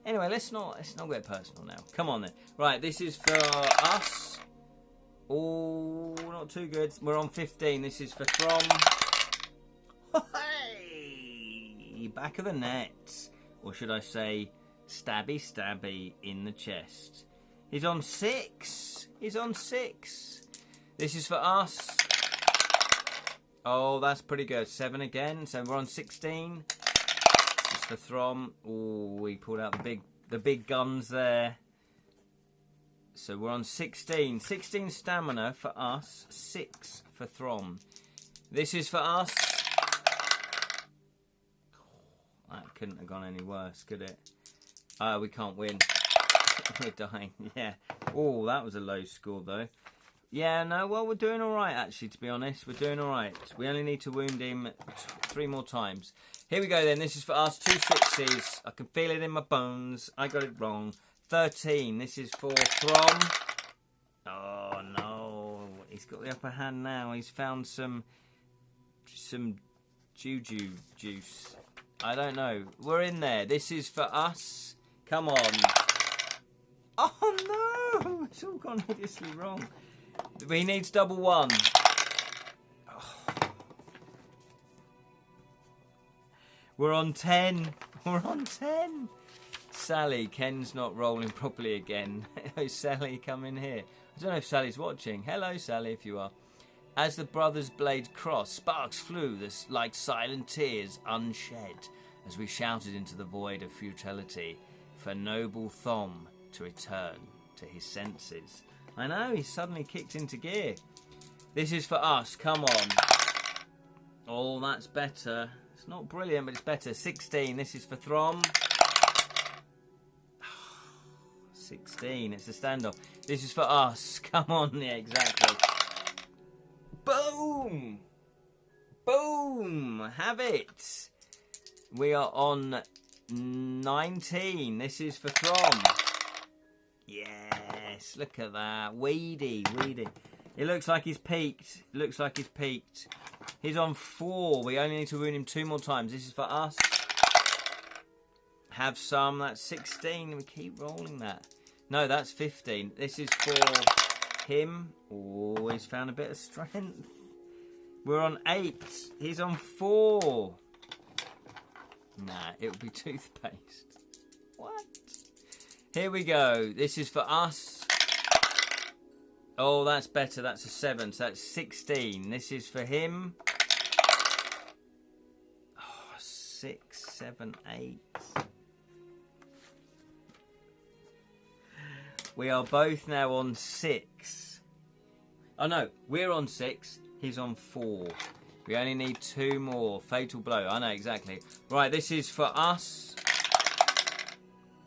Anyway, let's not get personal now. Come on then. Right, this is for us. Oh, not too good. We're on 15. This is for Throm. Hey! Back of the net. Or should I say, stabby stabby in the chest. He's on 6. He's on 6. This is for us. Oh, that's pretty good. 7 again. So we're on 16. This is for Throm. Oh, we pulled out the big guns there. So we're on 16. 16 stamina for us. 6 for Throm. This is for us. That couldn't have gone any worse, could it? We can't win. We're dying. Yeah. Oh, that was a low score, though. Yeah, no, well, we're doing all right, actually, to be honest. We're doing all right. We only need to wound him 3 more times. Here we go, then. This is for us. 2 6s. I can feel it in my bones. I got it wrong. 13. This is for Throm. Oh, no. He's got the upper hand now. He's found some juju juice. I don't know. We're in there. This is for us. Come on. Oh, no. It's all gone hideously wrong. He needs double 1. Oh. We're on 10. We're on 10. Sally, Ken's not rolling properly again. Oh, Sally, come in here. I don't know if Sally's watching. Hello, Sally, if you are. As the brothers' blade crossed, sparks flew like silent tears unshed as we shouted into the void of futility for noble Thom to return to his senses. I know, he's suddenly kicked into gear. This is for us. Come on. Oh, that's better. It's not brilliant, but it's better. 16. This is for Throm. 16. It's a standoff. This is for us. Come on. Yeah, exactly. Boom. Boom. Have it. We are on 19. This is for Throm. Yes, look at that. Weedy. It looks like he's peaked. He's on 4. We only need to wound him 2 more times. This is for us. Have some. That's 16. We keep rolling that. No, that's 15. This is for him. Oh, he's found a bit of strength. We're on 8. He's on 4. Nah, it would be toothpaste. What? Here we go. This is for us. Oh, that's better. That's a 7. So that's 16. This is for him. Oh, 6, 7, 8. We are both now on 6. Oh, no. We're on 6. He's on 4. We only need 2 more. Fatal blow. I know, exactly. Right, this is for us.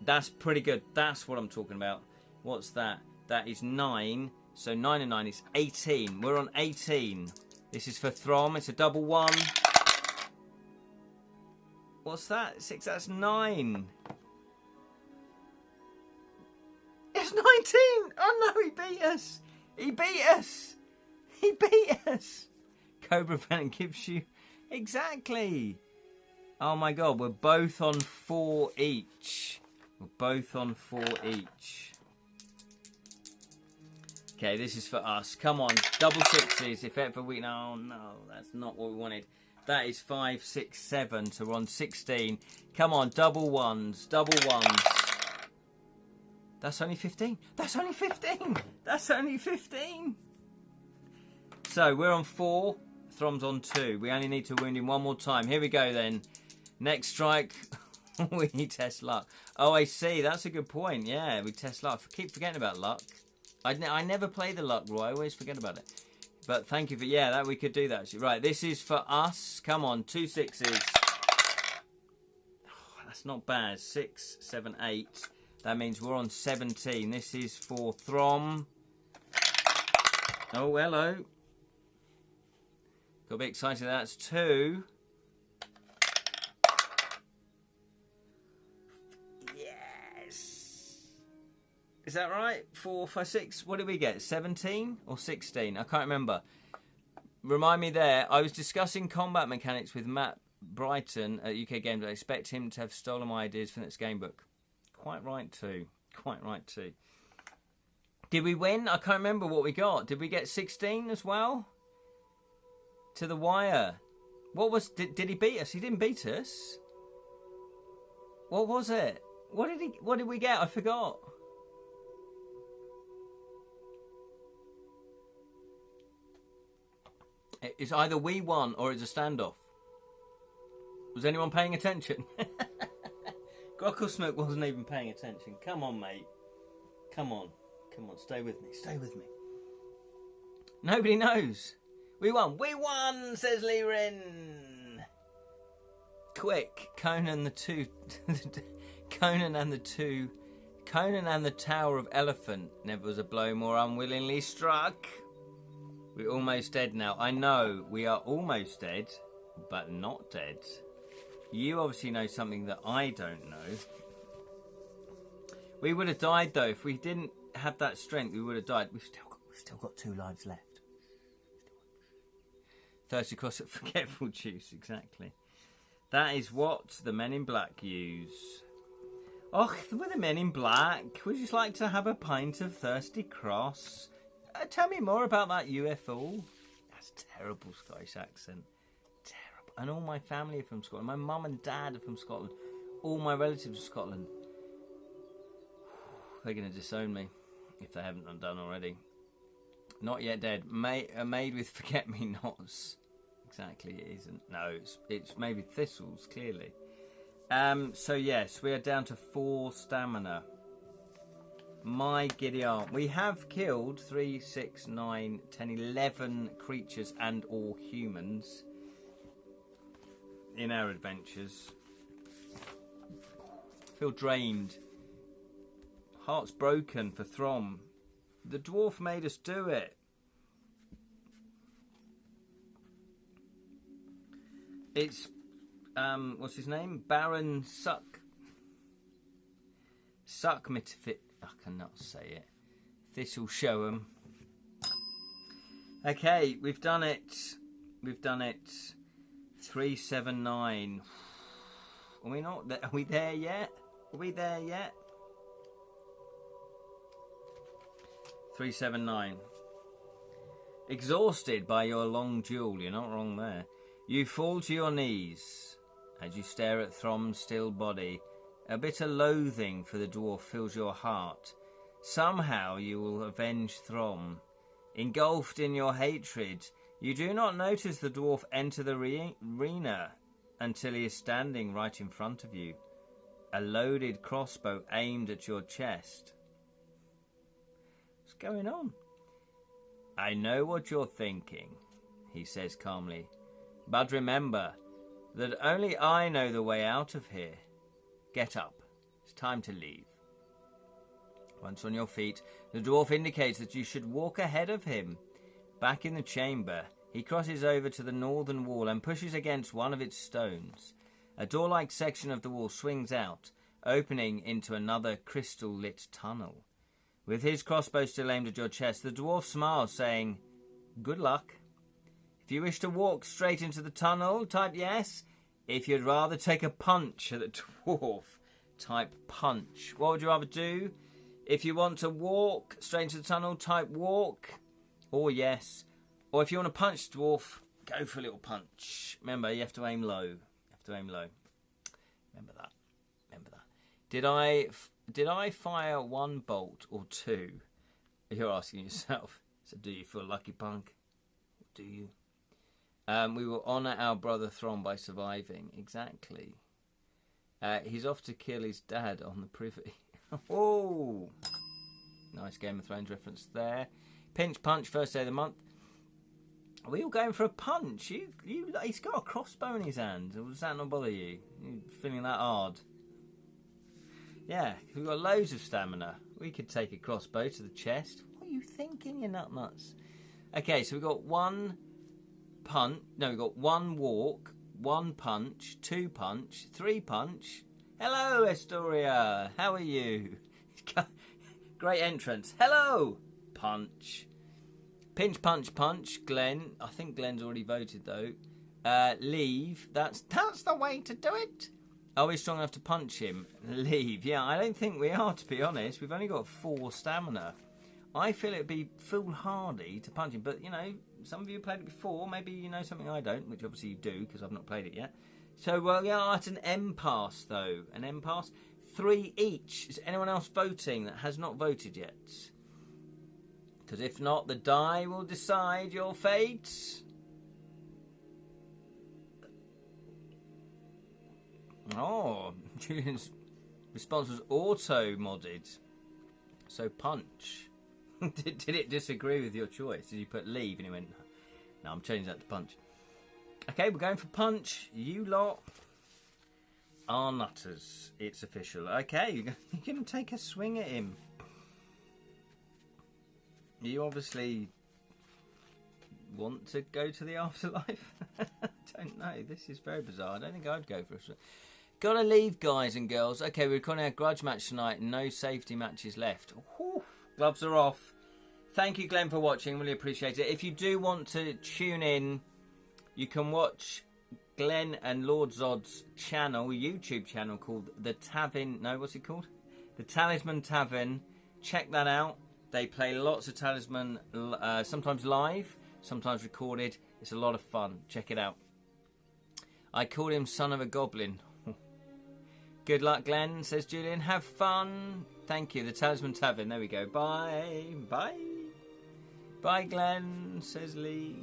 That's pretty good. That's what I'm talking about. What's that? That is 9. So 9 and 9 is 18. We're on 18. This is for Throm. It's a double 1. What's that? 6. That's 9. It's 19. Oh no, he beat us. He beat us. He beat us. Cobra Venom gives you... Exactly. Oh my god, we're both on 4 each. We're both on 4 each. Okay, this is for us. Come on, double 6s. If ever we... No, no, that's not what we wanted. That is 5, 6, 7. So we're on 16. Come on, double 1s. Double 1s. That's only 15. That's only 15. That's only 15. So we're on 4. Throm's on 2. We only need to wound him 1 more time. Here we go then. Next strike. We test luck. Oh, I see. That's a good point. Yeah, we test luck. I keep forgetting about luck. I never play the luck roll. I always forget about it. But thank you for... Yeah, that we could do that actually. Right, this is for us. Come on, 2 6s. Oh, that's not bad. 6, 7, 8. That means we're on 17. This is for Throm. Oh, hello. Got a bit excited. That's 2. Yes. Is that right? 4, 5, 6. What did we get? 17 or 16? I can't remember. Remind me there. I was discussing combat mechanics with Matt Brighton at UK Games. I expect him to have stolen my ideas from this game book. Quite right too. Quite right too. Did we win? I can't remember what we got. Did we get 16 as well? To the wire. What was... Did he beat us? He didn't beat us. What was it? What did we get? I forgot. It's either we won or it's a standoff. Was anyone paying attention? Grocklesmoke wasn't even paying attention. Come on, mate. Come on. Come on, stay with me. Stay with me. Nobody knows. We won. We won, says Lee Wren. Quick. Conan the Tower of Elephant. Never was a blow more unwillingly struck. We're almost dead now. I know we are almost dead, but not dead. You obviously know something that I don't know. We would have died though if we didn't have that strength. We would have died. We've still got 2 lives left. Thirsty across at forgetful juice, exactly. That is what the Men in Black use. Oh, we're the Men in Black. Would you just like to have a pint of Thirsty Cross? Tell me more about that UFO. That's a terrible Scottish accent. Terrible. And all my family are from Scotland. My mum and dad are from Scotland. All my relatives are Scotland. They're going to disown me if they haven't done already. Not yet dead. Made with forget-me-nots. Exactly, it isn't. No, it's made with thistles, clearly. So yes, we are down to 4 stamina. My giddy aunt. We have killed 3, 6, 9, 10, 11 creatures and or humans in our adventures. Feel drained. Heart's broken for Throm. The dwarf made us do it. It's what's his name? Baron Suckmitfit. I cannot say it. This'll show 'em. Okay, we've done it. We've done it. 379. Are we not? Are we there yet? Are we there yet? 379. Exhausted by your long duel, you're not wrong there. You fall to your knees as you stare at Throm's still body. A bitter loathing for the dwarf fills your heart. Somehow you will avenge Throm. Engulfed in your hatred, you do not notice the dwarf enter the arena until he is standing right in front of you. A loaded crossbow aimed at your chest. What's going on? I know what you're thinking, he says calmly. But remember that only I know the way out of here. Get up. It's time to leave. Once on your feet, the dwarf indicates that you should walk ahead of him. Back in the chamber, he crosses over to the northern wall and pushes against one of its stones. A door-like section of the wall swings out, opening into another crystal-lit tunnel. With his crossbow still aimed at your chest, the dwarf smiles, saying, Good luck. If you wish to walk straight into the tunnel, type yes. If you'd rather take a punch at the dwarf, type punch. What would you rather do? If you want to walk straight into the tunnel, type walk or yes. Or if you want to punch the dwarf, go for a little punch. Remember, you have to aim low. You have to aim low. Remember that. Remember that. Did I fire 1 bolt or 2? You're asking yourself. So do you feel lucky, punk? Or do you? We will honour our brother Throm by surviving. Exactly. He's off to kill his dad on the privy. Oh! Nice Game of Thrones reference there. Pinch punch, first day of the month. Are we all going for a punch? He's got a crossbow in his hand. Does that not bother you? You feeling that hard? Yeah, we've got loads of stamina. We could take a crossbow to the chest. What are you thinking, you nutnuts? Okay, so we've got one punch. No, we've got one walk, one punch, two punch, three punch. Hello, Astoria. How are you? Great entrance. Hello, punch. Pinch, punch, punch. Glenn. I think Glenn's already voted though. Leave. That's the way to do it. Are we strong enough to punch him? Leave. Yeah, I don't think we are, to be honest. We've only got 4 stamina. I feel it'd be foolhardy to punch him, but you know, some of you played it before. Maybe you know something I don't, which obviously you do because I've not played it yet. So, well, yeah, it's an M pass though. An M pass. 3 each. Is anyone else voting that has not voted yet? Because if not, the die will decide your fate. Oh, Julian's response was auto-modded. So punch. did it disagree with your choice? Did you put leave and he went, no, I'm changing that to punch. Okay, we're going for punch. You lot are nutters. It's official. Okay, you're going to take a swing at him. You obviously want to go to the afterlife? I don't know. This is very bizarre. I don't think I'd go for a swing. Gotta leave, guys and girls. Okay, we're recording our grudge match tonight. No safety matches left. Whew, gloves are off. Thank you, Glenn, for watching. Really appreciate it. If you do want to tune in, you can watch Glenn and Lord Zod's channel, YouTube channel called The Tavern. No, what's it called? The Talisman Tavern. Check that out. They play lots of Talisman, sometimes live, sometimes recorded. It's a lot of fun. Check it out. I called him son of a goblin. Good luck, Glenn, says Julian. Have fun. Thank you. The Talisman Tavern. There we go. Bye. Bye. Bye, Glenn, says Lee.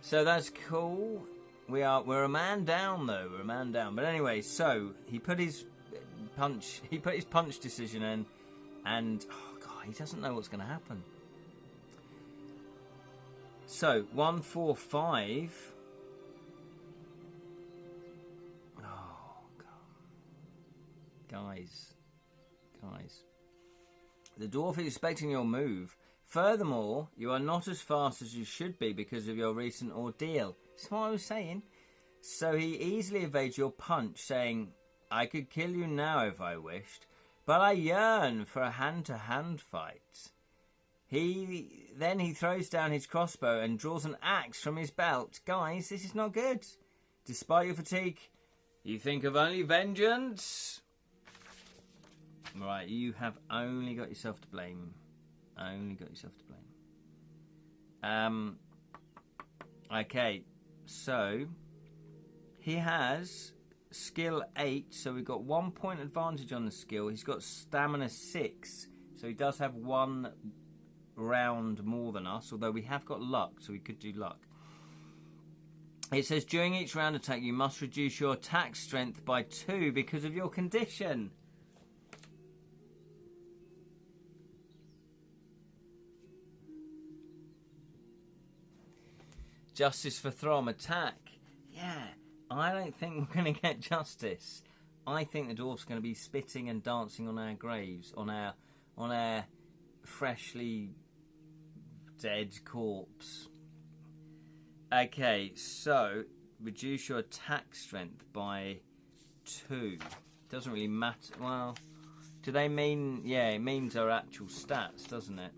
So that's cool. We're a man down though. We're a man down. But anyway, so he put his punch decision in, and oh god, he doesn't know what's going to happen. So 1, 4, 5. Guys, the dwarf is expecting your move. Furthermore, you are not as fast as you should be because of your recent ordeal. That's what I was saying. So he easily evades your punch, saying, I could kill you now if I wished, but I yearn for a hand-to-hand fight. Then he throws down his crossbow and draws an axe from his belt. Guys, this is not good. Despite your fatigue, you think of only vengeance. Right, you have only got yourself to blame. Only got yourself to blame. Okay, so he has skill 8, so we've got 1 point advantage on the skill. He's got stamina 6, so he does have 1 round more than us, although we have got luck, so we could do luck. It says during each round attack you must reduce your attack strength by 2 because of your condition. Justice for Throm attack. Yeah, I don't think we're going to get justice. I think the dwarf's going to be spitting and dancing on our graves, on our freshly dead corpse. Okay, so reduce your attack strength by 2. Doesn't really matter. Well, do they mean? Yeah, it means our actual stats, doesn't it?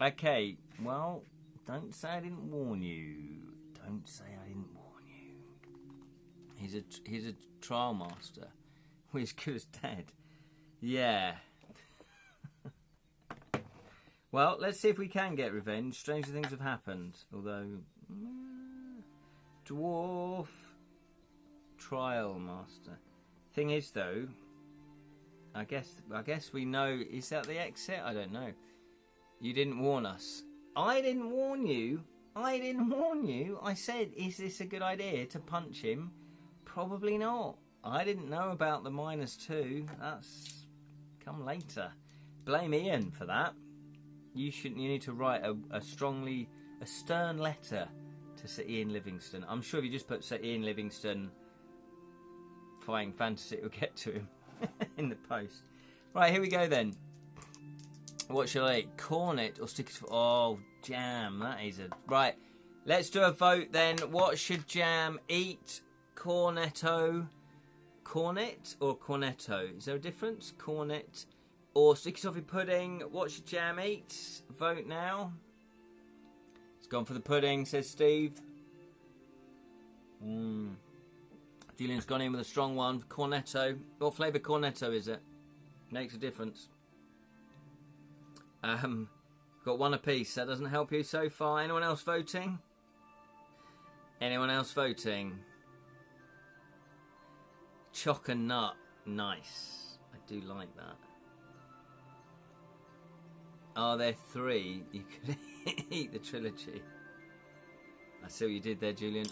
Okay, well. Don't say I didn't warn you. Don't say I didn't warn you. He's a trial master. We're as good as dead. Yeah. Well, let's see if we can get revenge. Stranger things have happened. Although... dwarf trial master. Thing is, though... I guess we know... Is that the exit? I don't know. You didn't warn us. I didn't warn you. I didn't warn you. I said, is this a good idea to punch him? Probably not. I didn't know about the -2. That's come later. Blame Ian for that. You need to write a stern letter to Sir Ian Livingstone. I'm sure if you just put Sir Ian Livingstone Fighting Fantasy, it will get to him in the post. Right, here we go then. What shall I eat? Cornet or stick it? Oh, Jam. That is a... Right. Let's do a vote then. What should Jam eat? Cornetto. Cornet or cornetto? Is there a difference? Cornet or sticky toffee pudding? What should Jam eat? Vote now. It's gone for the pudding, says Steve. Julian's gone in with a strong one. Cornetto. What flavour cornetto is it? Makes a difference. Got one apiece. That doesn't help you so far. Anyone else voting? Anyone else voting? Choc and nut. Nice. I do like that. Are there 3? You could eat the trilogy. I see what you did there, Julian.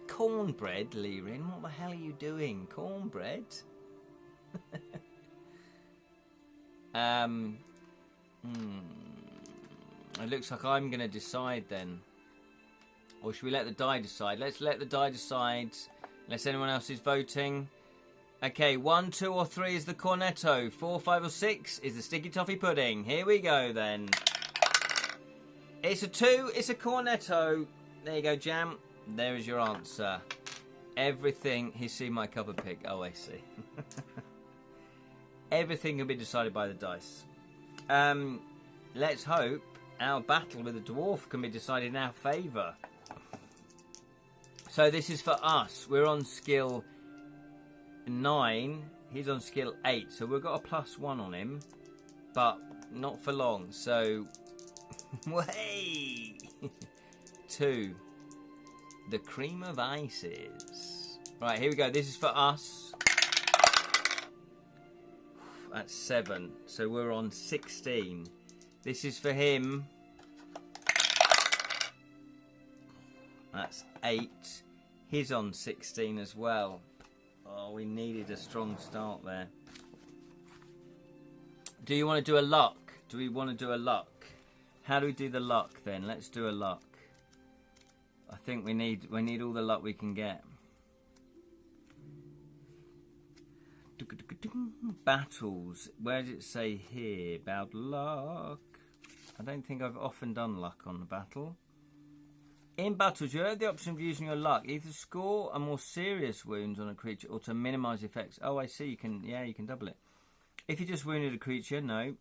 Cornbread, Lirin. What the hell are you doing? Cornbread? It looks like I'm going to decide then. Or should we let the die decide? Let's let the die decide. Unless anyone else is voting. Okay, 1, 2 or 3 is the cornetto. 4, 5 or 6 is the sticky toffee pudding. Here we go then. It's a 2. It's a cornetto. There you go, Jam. There is your answer. Everything... He's seen my cover pick. Oh, I see. Everything can be decided by the dice. Let's hope our battle with the dwarf can be decided in our favour. So this is for us. We're on skill 9. He's on skill 8. So we've got a +1 on him. But not for long. So... Way! 2. The cream of ices. Right, here we go. This is for us. That's 7. So we're on 16. This is for him. That's 8. He's on 16 as well. Oh, we needed a strong start there. Do you want to do a luck? Do we want to do a luck? How do we do the luck then? Let's do a luck. I think we need all the luck we can get. Battles. Where does it say here about luck? I don't think I've often done luck on the battle. In battles, you have the option of using your luck either to score a more serious wounds on a creature or to minimise the effects. Oh, I see. You can double it. If you just wounded a creature, no.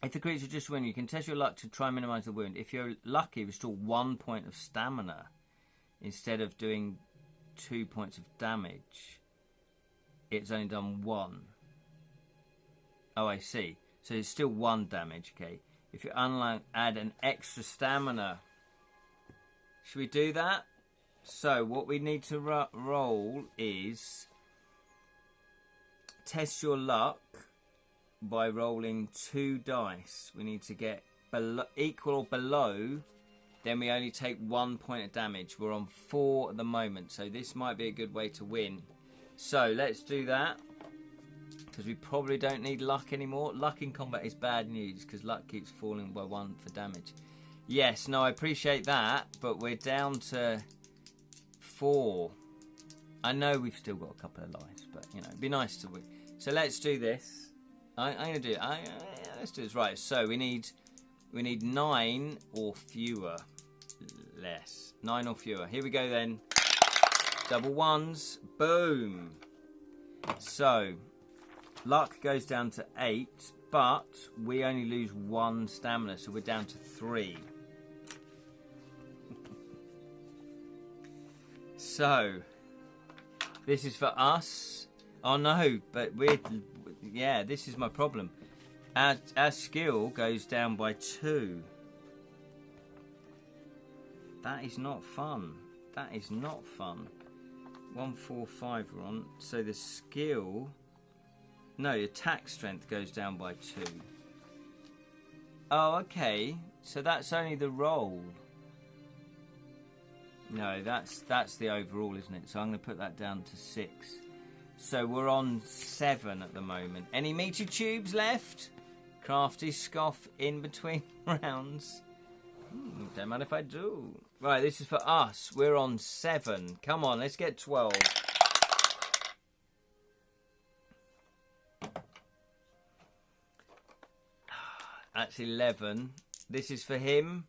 If the creature just wounded, you can test your luck to try and minimise the wound. If you're lucky, restore 1 point of stamina instead of doing 2 points of damage. It's only done 1. Oh, I see. So it's still 1 damage, okay. If you add an extra stamina. Should we do that? So what we need to roll is test your luck by rolling 2 dice. We need to get equal or below, then we only take 1 point of damage. We're on 4 at the moment, so this might be a good way to win. So let's do that, because we probably don't need luck anymore. Luck in combat is bad news, because luck keeps falling by 1 for damage. Yes, no, I appreciate that, but we're down to 4. I know we've still got a couple of lives, but, you know, it'd be nice to win. So let's do this. I'm going to do it. Let's do this. Right, so we need 9 or fewer. Less. 9 or fewer. Here we go then. Double ones. Boom. So, luck goes down to 8, but we only lose 1 stamina, so we're down to 3. So, this is for us. Oh no, but yeah, this is my problem. Our skill goes down by 2. That is not fun. That is not fun. 1, 4, 5 we're on. So the skill... No, the attack strength goes down by 2. Oh, okay. So that's only the roll. No, that's the overall, isn't it? So I'm going to put that down to 6. So we're on 7 at the moment. Any meaty tubes left? Crafty scoff in between rounds. Don't mind if I do. Right, this is for us. We're on 7. Come on, let's get 12. That's 11. This is for him.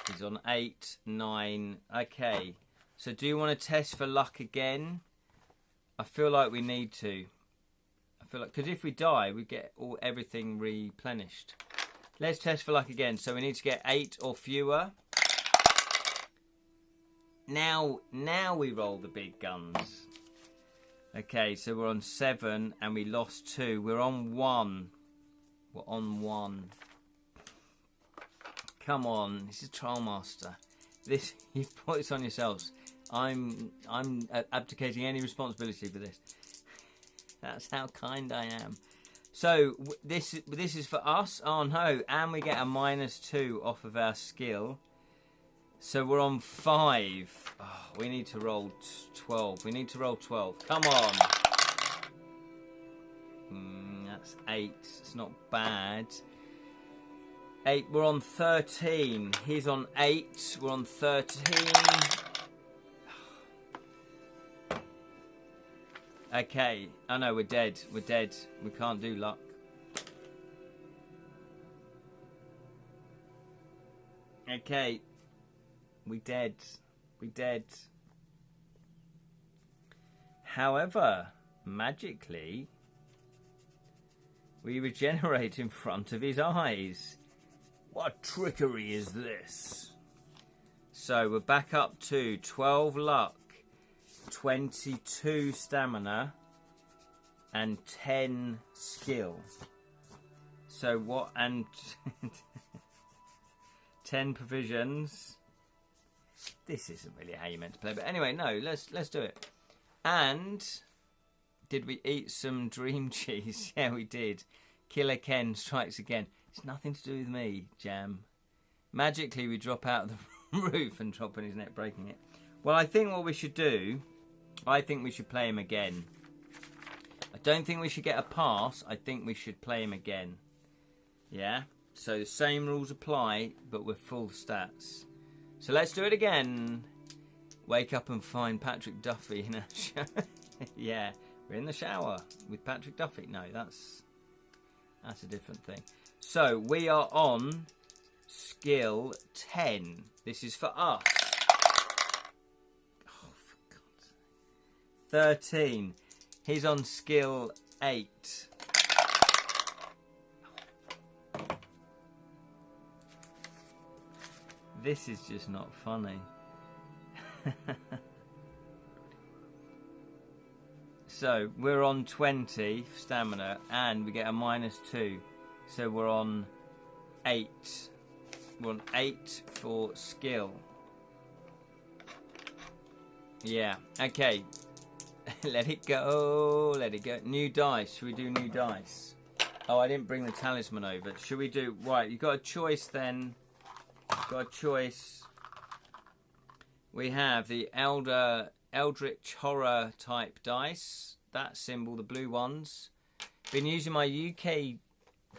He's on 8, 9. Okay. So do you want to test for luck again? I feel like we need to. I feel like, because if we die, we get everything replenished. Let's test for luck again. So we need to get 8 or fewer. Now we roll the big guns. Okay, so we're on 7 and we lost 2. We're on 1. We're on 1. Come on, this is Trial Master. This, you've put this on yourselves. I'm abdicating any responsibility for this. That's how kind I am. So this is for us. Oh no, and we get a -2 off of our skill. So we're on 5. Oh, we need to roll 12. We need to roll 12. Come on. That's 8. It's not bad. 8. We're on 13. He's on 8. We're on 13. Okay. Oh no, we're dead. We're dead. We can't do luck. Okay. We dead. We dead. However, magically, we regenerate in front of his eyes. What trickery is this? So we're back up to 12 luck, 22 stamina, and 10 skill. So what? And 10 provisions. This isn't really how you meant to play, but anyway, no, let's do it. And did we eat some dream cheese? Yeah, we did. Killer Ken strikes again. It's nothing to do with me, Jam. Magically, we drop out of the roof and drop on his neck, breaking it. Well, I think what we should do, I think we should play him again. I don't think we should get a pass. I think we should play him again. Yeah? So the same rules apply, but with full stats. So let's do it again. Wake up and find Patrick Duffy in a shower. Yeah, we're in the shower with Patrick Duffy. No, that's a different thing. So we are on skill 10. This is for us. Oh, for God's sake. 13. He's on skill 8. This is just not funny. So we're on 20 stamina and we get a -2. So we're on 8. We're on 8 for skill. Yeah, okay. Let it go. Let it go. New dice. Should we do new dice? Oh, I didn't bring the talisman over. Should we do... Right, you've got a choice then. Got a choice. We have the Eldritch Horror type dice. That symbol, the blue ones. Been using my UK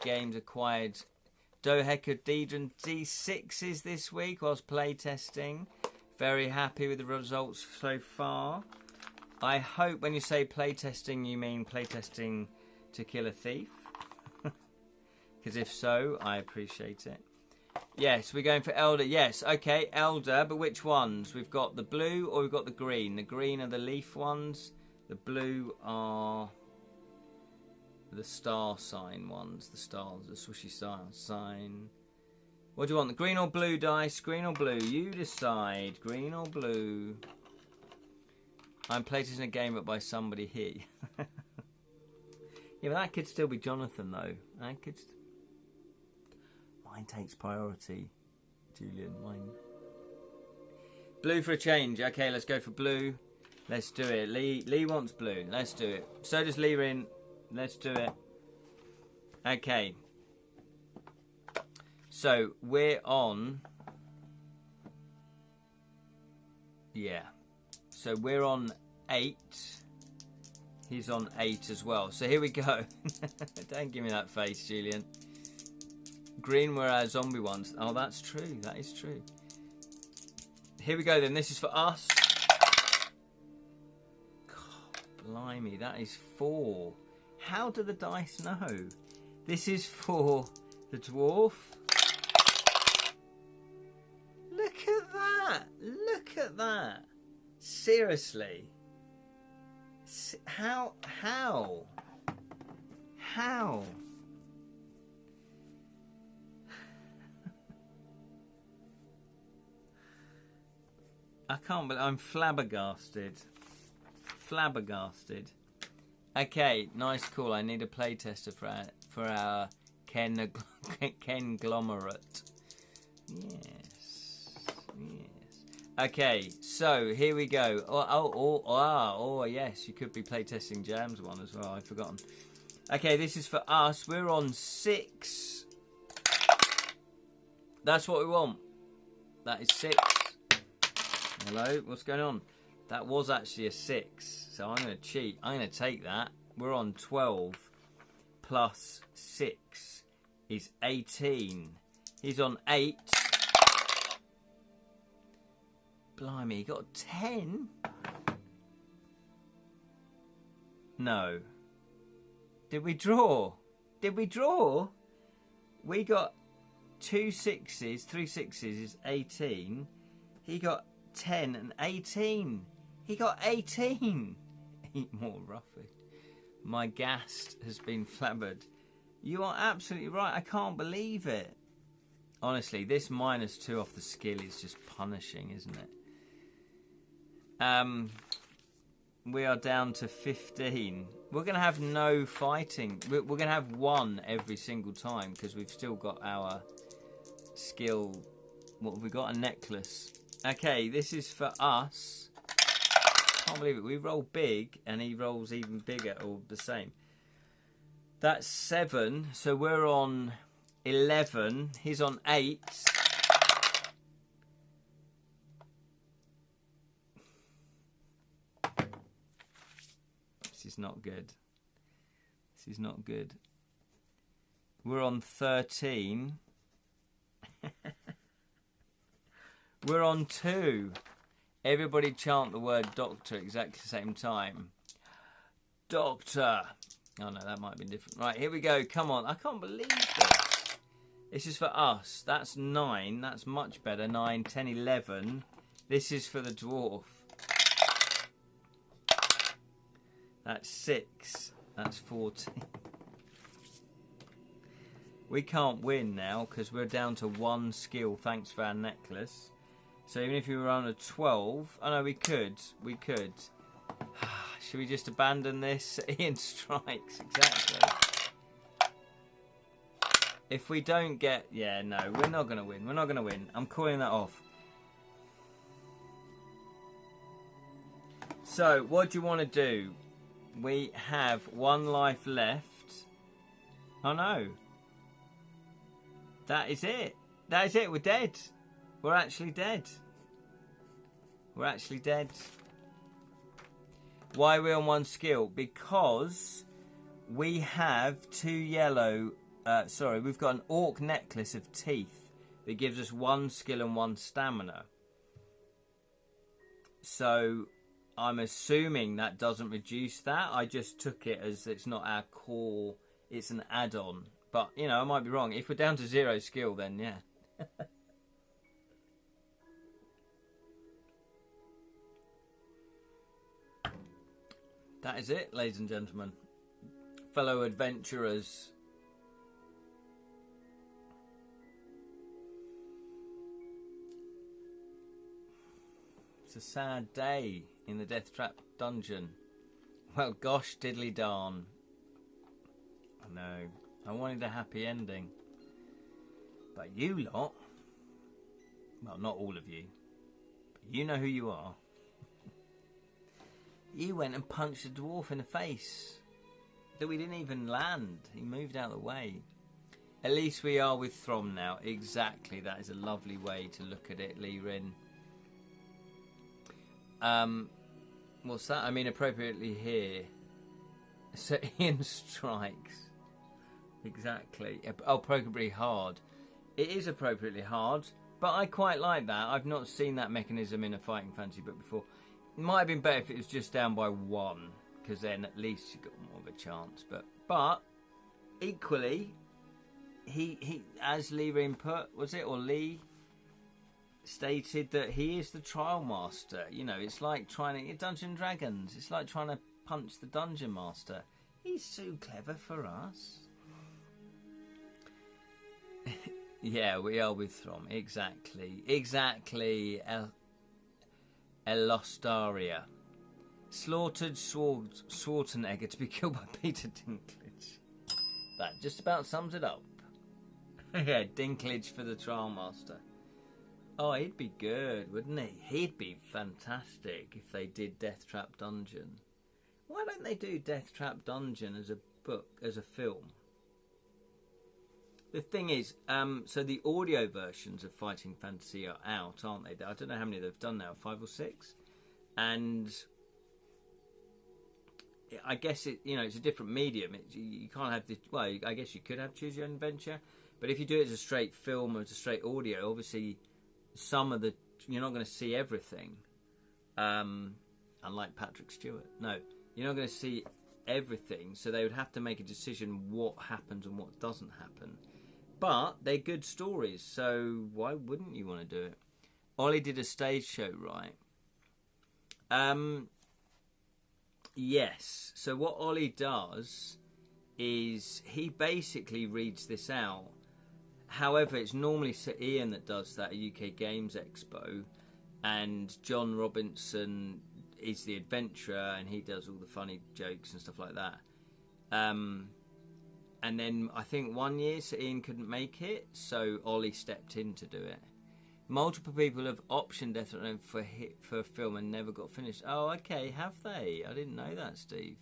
games acquired dodecahedron D6s this week whilst playtesting. Very happy with the results so far. I hope when you say playtesting you mean playtesting to kill a thief. Because if so, I appreciate it. Yes, we're going for Elder. Yes, okay, Elder, but which ones? We've got the blue or we've got the green. The green are the leaf ones. The blue are the star sign ones. The stars, the swooshy star sign. What do you want? The green or blue dice? Green or blue? You decide. Green or blue? I'm playtesting a game up by somebody here. Yeah, but that could still be Jonathan, though. That could... Mine takes priority, Julian. Mine. Blue for a change. Okay, let's go for blue. Let's do it. Lee wants blue. Let's do it. So does Lee Rin. Let's do it. Okay. So we're on. Yeah. So we're on 8. He's on 8 as well. So here we go. Don't give me that face, Julian. Green were our zombie ones. Oh, that's true. That is true. Here we go then. This is for us. God, blimey. That is 4. How do the dice know? This is for the dwarf. at that. Seriously. How? I can't believe I'm flabbergasted. Okay, nice, cool. I need a playtester for our Kenglomerate. Yes. Okay, so here we go. Oh, yes, you could be playtesting Jam's one as well. I've forgotten. Okay, this is for us. We're on 6. That's what we want. That is 6. Hello, what's going on? That was actually a 6, so I'm going to cheat. I'm going to take that. We're on 12 plus 6 is 18. He's on 8. Blimey, he got 10? No. Did we draw? We got 2 6s, 3 6s is 18. He got 10 and 18. He got 18. Eat more, Ruffy. My ghast has been flabbered. You are absolutely right. I can't believe it. Honestly, this -2 off the skill is just punishing, isn't it? We are down to 15. We're going to have no fighting. We're going to have 1 every single time because we've still got our skill. What have we got? A necklace. Okay, this is for us. Can't believe it. We roll big and he rolls even bigger or the same. That's 7. So we're on 11. He's on 8. This is not good. This is not good. We're on 13. We're on 2. Everybody chant the word doctor exactly the same time. Doctor. Oh no, that might have been different. Right, here we go. Come on. I can't believe this. This is for us. That's 9. That's much better. 9, 10, 11. This is for the dwarf. That's 6. That's 14. We can't win now because we're down to 1 skill thanks for our necklace. So even if we were on a 12... Oh no, we could. We could. Should we just abandon this? Ian strikes, exactly. If we don't get... Yeah, no, we're not going to win. We're not going to win. I'm calling that off. So, what do you want to do? We have 1 life left. Oh no. That is it. That is it. We're dead. We're actually dead. We're actually dead. Why are we on 1 skill? Because we have 2 yellow... we've got an orc necklace of teeth that gives us 1 skill and 1 stamina. So I'm assuming that doesn't reduce that. I just took it as it's not our core, it's an add-on. But, you know, I might be wrong. If we're down to 0 skill, then yeah. That is it, ladies and gentlemen. Fellow adventurers. It's a sad day in the Deathtrap dungeon. Well, gosh diddly darn. I know. I wanted a happy ending. But you lot, well, not all of you, but you know who you are. You went and punched a dwarf in the face that we didn't even land. He moved out of the way. At least we are with Throm now. Exactly. That is a lovely way to look at it, Lee Rin. What's that? I mean, appropriately here. So Ian strikes. Exactly. Oh, appropriately hard. It is appropriately hard, but I quite like that. I've not seen that mechanism in a fighting fantasy book before. It might have been better if it was just down by 1, because then at least you got more of a chance. But equally, he as Lee Rin put, was it, or Lee? stated that he is the trial master. You know, it's like trying to Dungeons and Dragons. It's like trying to punch the dungeon master. He's so clever for us. Yeah, we are with Throm. Exactly. Elostaria. Slaughtered Schwarzenegger to be killed by Peter Dinklage. That just about sums it up. Yeah, Dinklage for the trial master. Oh, he'd be good, wouldn't he? He'd be fantastic if they did Deathtrap Dungeon. Why don't they do Deathtrap Dungeon as a book, as a film? The thing is, so the audio versions of Fighting Fantasy are out, aren't they? I don't know how many they've done now, 5 or 6? And I guess it's a different medium. You can't have the, well, I guess you could have Choose Your Own Adventure, but if you do it as a straight film or as a straight audio, obviously you're not going to see everything. Unlike Patrick Stewart, no, you're not going to see everything. So they would have to make a decision what happens and what doesn't happen. But they're good stories, so why wouldn't you want to do it? Ollie did a stage show, right? Yes. So what Ollie does is he basically reads this out. However, it's normally Sir Ian that does that at UK Games Expo, and John Robinson is the adventurer, and he does all the funny jokes and stuff like that. And then I think one year Sir Ian couldn't make it, so Ollie stepped in to do it. Multiple people have optioned Deathtrap for a film and never got finished. Oh, okay, have they? I didn't know that, Steve.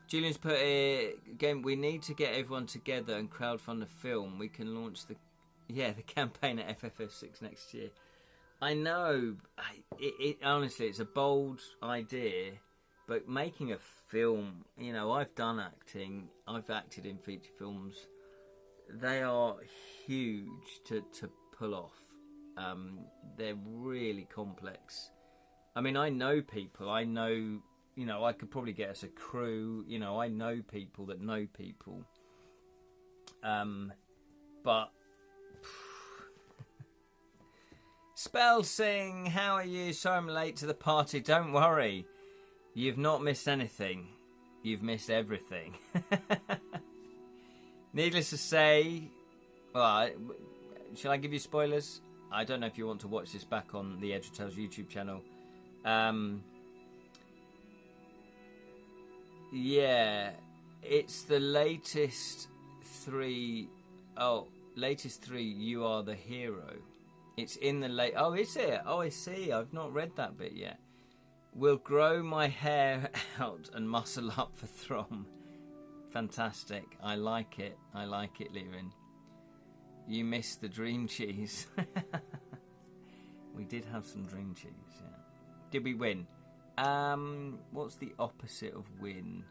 Julian's put again. We need to get everyone together and crowdfund a film. We can launch the campaign at FFF6 next year. I know. Honestly, it's a bold idea, but making a film. I've done acting. I've acted in feature films. They are huge to pull off. They're really complex. I mean, I know people. I know. I could probably get us a crew. I know people that know people. But Spell Sing, how are you? Sorry I'm late to the party. Don't worry. You've not missed anything. You've missed everything. Needless to say, well, shall I give you spoilers? I don't know if you want to watch this back on the Edge of Tales YouTube channel. Yeah, it's the latest 3. You Are the Hero. It's in the late. Oh, is it? Oh, I see. I've not read that bit yet. Will grow my hair out and muscle up for Throm. Fantastic. I like it. Lirin. You missed the dream cheese. We did have some dream cheese, yeah. Did we win? What's the opposite of win?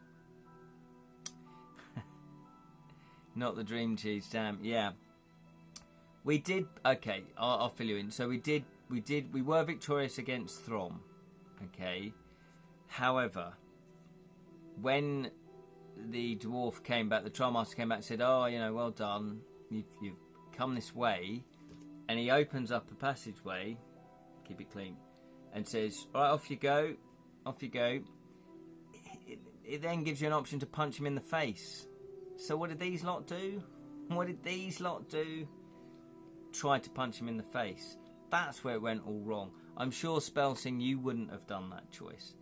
Not the dream cheese, damn. Yeah. We did, okay, I'll fill you in. So we were victorious against Throm, okay? However, when the dwarf came back, the trial master came back and said, oh, well done, you've come this way, and he opens up a passageway, keep it clean, and says, all right, off you go. It then gives you an option to punch him in the face. So what did these lot do? Tried to punch him in the face. That's where it went all wrong. I'm sure Spelsing, you wouldn't have done that choice.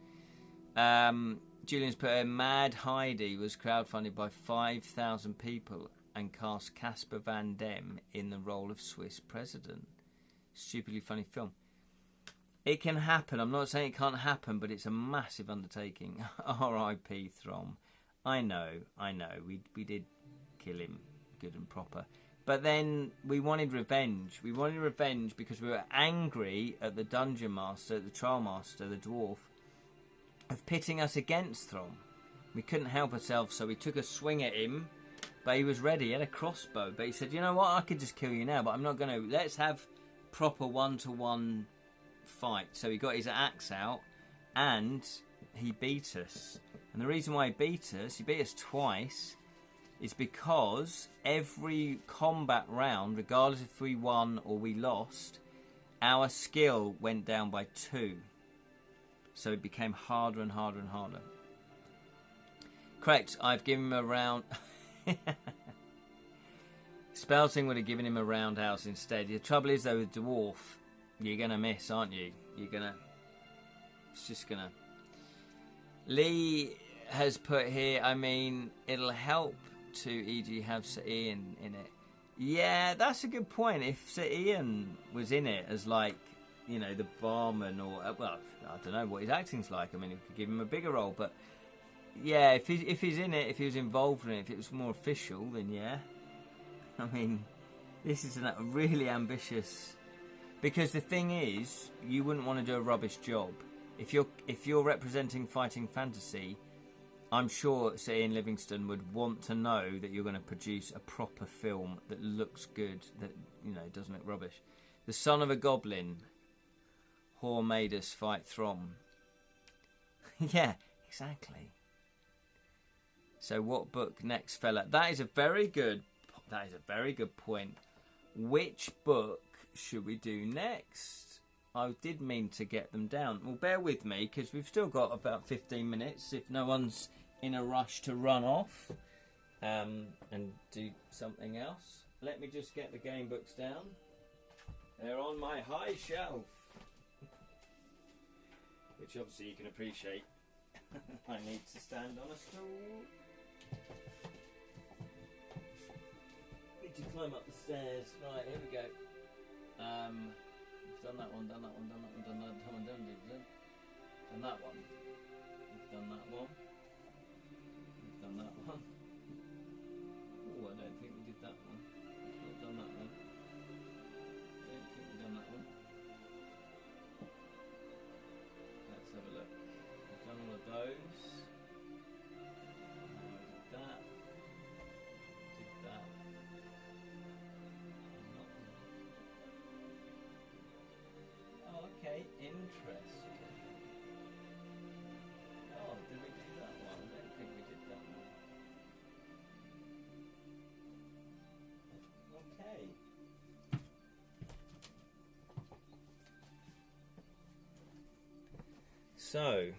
Julian's put in, Mad Heidi was crowdfunded by 5,000 people and cast Casper Van Diem in the role of Swiss president. Stupidly funny film. It can happen. I'm not saying it can't happen, but it's a massive undertaking. R.I.P. Throm. I know. We did kill him good and proper. But then we wanted revenge. We wanted revenge because we were angry at the dungeon master, the trial master, the dwarf, of pitting us against Throm. We couldn't help ourselves, so we took a swing at him, but he was ready. He had a crossbow, but he said, you know what, I could just kill you now, but I'm not going to. Let's have proper one-to-one fight. So he got his axe out, and he beat us. And the reason why he beat us twice, is because every combat round, regardless if we won or we lost, our skill went down by 2. So it became harder and harder and harder. Correct, I've given him a round... Spelting would have given him a roundhouse instead. The trouble is, though, with Dwarf, you're going to miss, aren't you? You're going to... It's just going to... Lee has put here, I mean, it'll help to, e.g., have Sir Ian in it. Yeah, that's a good point. If Sir Ian was in it as, like, you know, the barman or... Well, I don't know what his acting's like. I mean, it could give him a bigger role, but... Yeah, if he's in it, if he was involved in it, if it was more official, then yeah. I mean, this is a really ambitious... Because the thing is, you wouldn't want to do a rubbish job. If you're representing fighting fantasy, I'm sure Sir Ian Livingstone would want to know that you're going to produce a proper film that looks good, that, you know, doesn't look rubbish. The son of a goblin, Hor made us fight Throm. Yeah, exactly. So what book next, fella? That is a very good point. Which book should we do next? I did mean to get them down. Well, bear with me, because we've still got about 15 minutes if no one's in a rush to run off and do something else. Let me just get the game books down. They're on my high shelf, which obviously you can appreciate. I need to stand on a stool. Need to climb up the stairs. Right, here we go. We've done that one, done that one, done that one, done that one, done that one. We've done that one. We've done that one. Oh, I don't think we did that one. We've not done that one. I don't think we've done that one. Let's have a look. We've done all of those. Did that. Did that. Oh, okay, interesting. Oh, did we do that one? I don't think we did that one. Okay. So,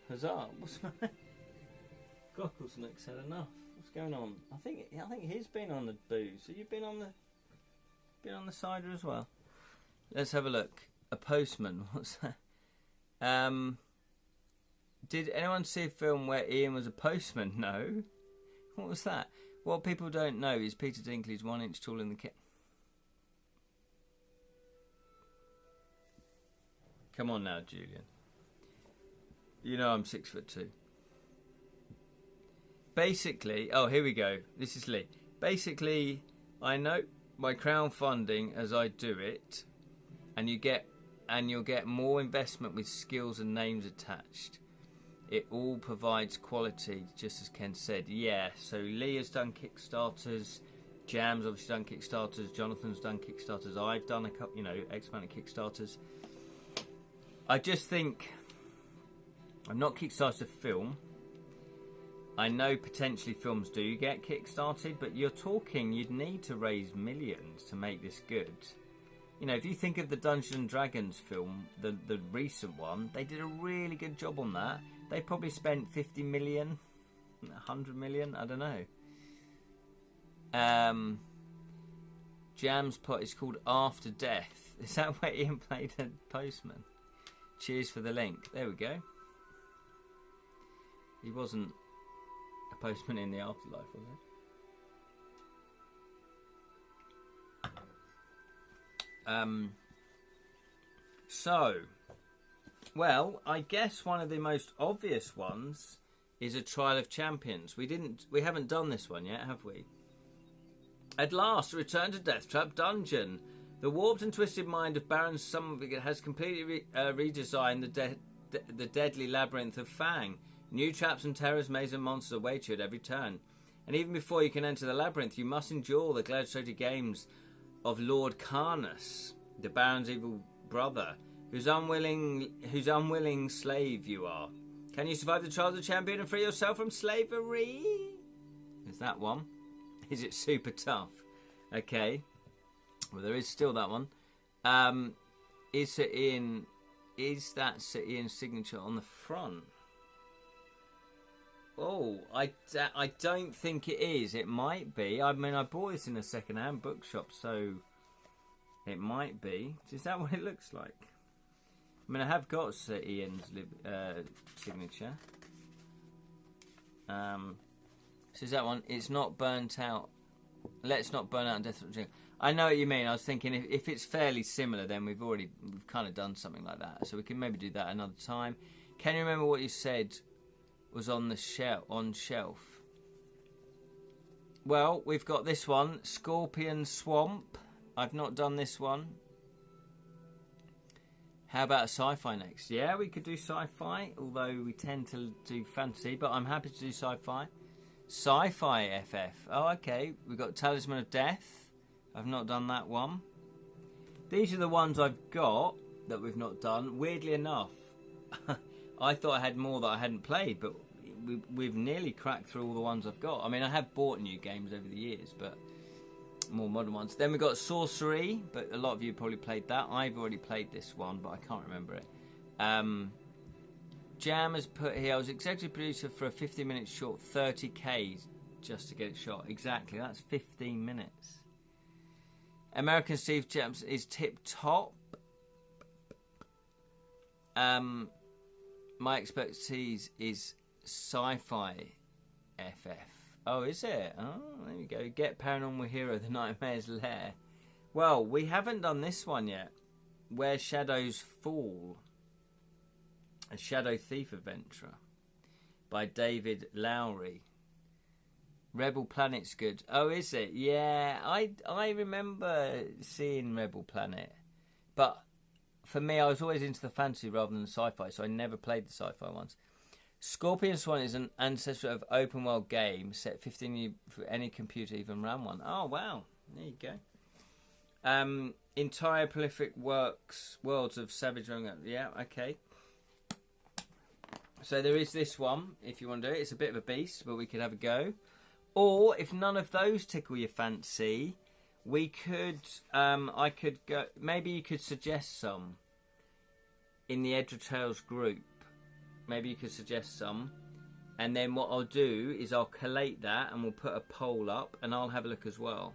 huzzah! What's my Gocklesnook said enough? What's going on? I think he's been on the booze. So you've been on the cider as well. Let's have a look. A postman. What's that? Did anyone see a film where Ian was a postman? No. What was that? What people don't know is Peter Dinkley's 1 inch taller than the kid. Come on now, Julian. You know I'm 6'2". Basically, oh, here we go. This is Lee. Basically, I note my crowdfunding as I do it, and you'll get more investment with skills and names attached. It all provides quality, just as Ken said. Yeah, so Lee has done Kickstarters, Jam's obviously done Kickstarters, Jonathan's done Kickstarters, I've done a couple, X amount of Kickstarters. I just think I'm not Kickstarted a film. I know potentially films do get kickstarted, but you'd need to raise millions to make this good. You know, if you think of the Dungeons and Dragons film, the recent one, they did a really good job on that. They probably spent 50 million, 100 million, I don't know. Jam's pot is called After Death. Is that where Ian played a postman? Cheers for the link. There we go. He wasn't a postman in the afterlife, was he? So, well, I guess one of the most obvious ones is a Trial of Champions. We haven't done this one yet, have we? At last, return to Deathtrap Dungeon. The warped and twisted mind of Baron Summervig has completely redesigned the deadly labyrinth of Fang. New traps and terrors, mazes and monsters await you at every turn. And even before you can enter the labyrinth, you must endure the gladiator games of Lord Carnus, the Baron's evil brother, whose unwilling slave you are. Can you survive the trials of the champion and free yourself from slavery? There's that one. Is it super tough? Okay. Well, there is still that one. Is that Sir Ian's signature on the front? Oh, I don't think it is. It might be. I mean, I bought this in a second-hand bookshop, so it might be. Is that what it looks like? I mean, I have got Sir Ian's signature. So is that one? It's not burnt out. Let's not burn out on Deathtrap. I know what you mean. I was thinking if it's fairly similar, then we've kind of done something like that. So we can maybe do that another time. Can you remember what you said was on the shelf? Well, we've got this one, Scorpion Swamp. I've not done this one. How about a sci-fi next? Yeah, we could do sci-fi, although we tend to do fantasy, but I'm happy to do sci-fi. Sci-fi FF. Oh, okay. We've got Talisman of Death. I've not done that one. These are the ones I've got that we've not done. Weirdly enough, I thought I had more that I hadn't played, but we've nearly cracked through all the ones I've got. I mean, I have bought new games over the years, but more modern ones. Then we've got Sorcery, but a lot of you probably played that. I've already played this one, but I can't remember it. Jam has put here, I was executive producer for a 15-minute short, 30k just to get it shot. Exactly, that's 15 minutes. American Steve Jams is tip-top. My expertise is sci-fi FF. Oh, is it? Oh, there you go. Get Paranormal Hero, The Nightmare's Lair. Well, we haven't done this one yet. Where Shadows Fall. A Shadow Thief Adventure by David Lowry. Rebel Planet's good. Oh, is it? Yeah, I remember seeing Rebel Planet. But for me, I was always into the fantasy rather than the sci-fi, so I never played the sci-fi ones. Scorpion Swan is an ancestor of open world game set 15 for any computer, even RAM one. Oh, wow. There you go. Entire prolific worlds of Savage Run. Yeah, okay. So there is this one, if you want to do it. It's a bit of a beast, but we could have a go. Or, if none of those tickle your fancy, we could, I could go, maybe you could suggest some in the Edra Tales group. Maybe you could suggest some. And then what I'll do is I'll collate that and we'll put a poll up and I'll have a look as well.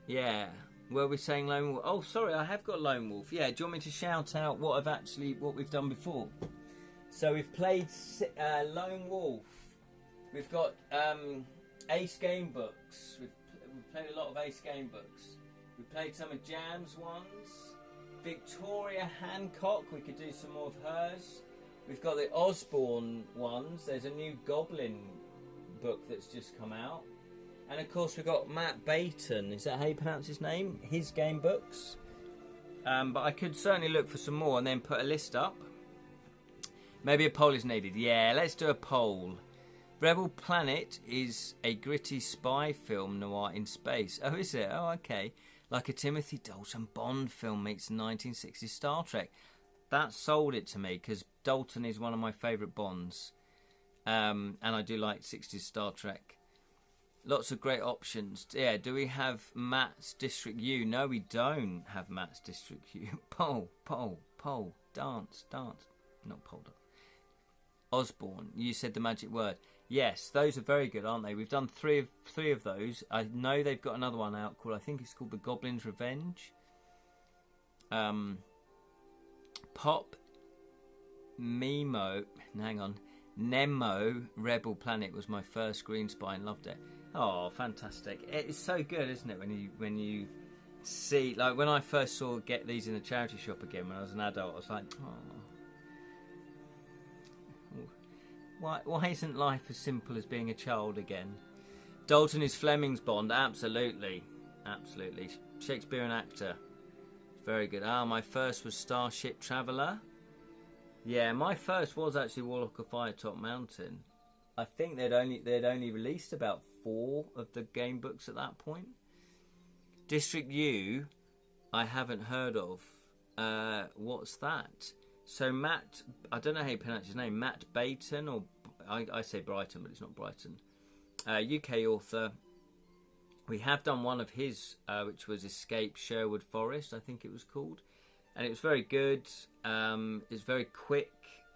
Yeah. Were we saying Lone Wolf? Oh, sorry, I have got Lone Wolf. Yeah, do you want me to shout out what we've done before? So we've played Lone Wolf. We've got Ace Game Books. We've played a lot of Ace Game Books. We've played some of Jam's ones. Victoria Hancock, we could do some more of hers. We've got the Osborne ones. There's a new Goblin book that's just come out. And of course we've got Matt Bayton. Is that how you pronounce his name? His game books. But I could certainly look for some more and then put a list up. Maybe a poll is needed. Yeah, let's do a poll. Rebel Planet is a gritty spy film noir in space. Oh, is it? Oh, okay. Like a Timothy Dalton Bond film meets 1960s Star Trek. That sold it to me because Dalton is one of my favourite Bonds. And I do like 60s Star Trek. Lots of great options. Yeah, do we have Matt's District U? No, we don't have Matt's District U. Poll. Dance. Not poll. Osborne, you said the magic word. Yes, those are very good, aren't they? We've done three of those. I know they've got another one out called, I think it's called The Goblin's Revenge. Pop Nemo Rebel Planet was my first green spine. Loved it. Oh, fantastic! It's so good, isn't it? When you see, like when I first saw get these in the charity shop again when I was an adult, I was like, oh. Why isn't life as simple as being a child again? Dalton is Fleming's Bond. Absolutely. Shakespearean actor. Very good. My first was Starship Traveller. Yeah, my first was actually Warlock of Firetop Mountain. I think they'd only released about 4 of the game books at that point. District U, I haven't heard of. What's that? So Matt, I don't know how you pronounce his name, Matt Bayton, or I say Brighton, but it's not Brighton. UK author. We have done one of his, which was Escape Sherwood Forest, I think it was called. And it was very good. It's very quick.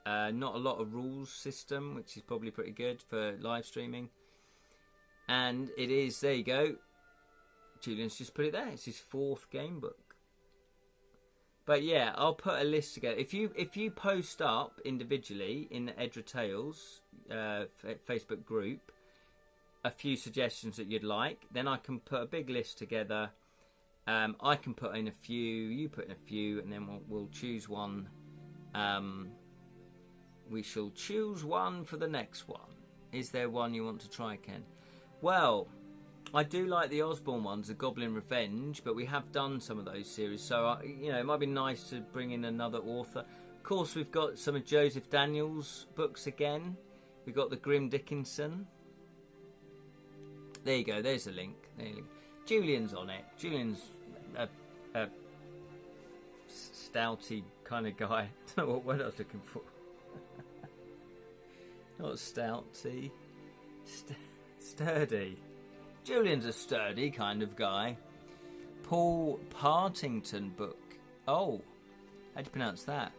Not a lot of rules system, which is probably pretty good for live streaming. And it is, there you go. Julian's just put it there. It's his 4th game book. But yeah, I'll put a list together. If you post up individually in the Edra Tales Facebook group a few suggestions that you'd like, then I can put a big list together. I can put in a few, you put in a few, and then we'll choose one. We shall choose one for the next one. Is there one you want to try, Ken? Well, I do like the Osborne ones, the Goblin Revenge, but we have done some of those series, so it might be nice to bring in another author. Of course, we've got some of Joseph Daniels' books again. We've got the Grim Dickinson. There you go. There's a link. There you go. Julian's on it. Julian's a stouty kind of guy. I don't know what word I was looking for. Not stouty. Sturdy. Julian's a sturdy kind of guy. Paul Partington book. Oh, how do you pronounce that?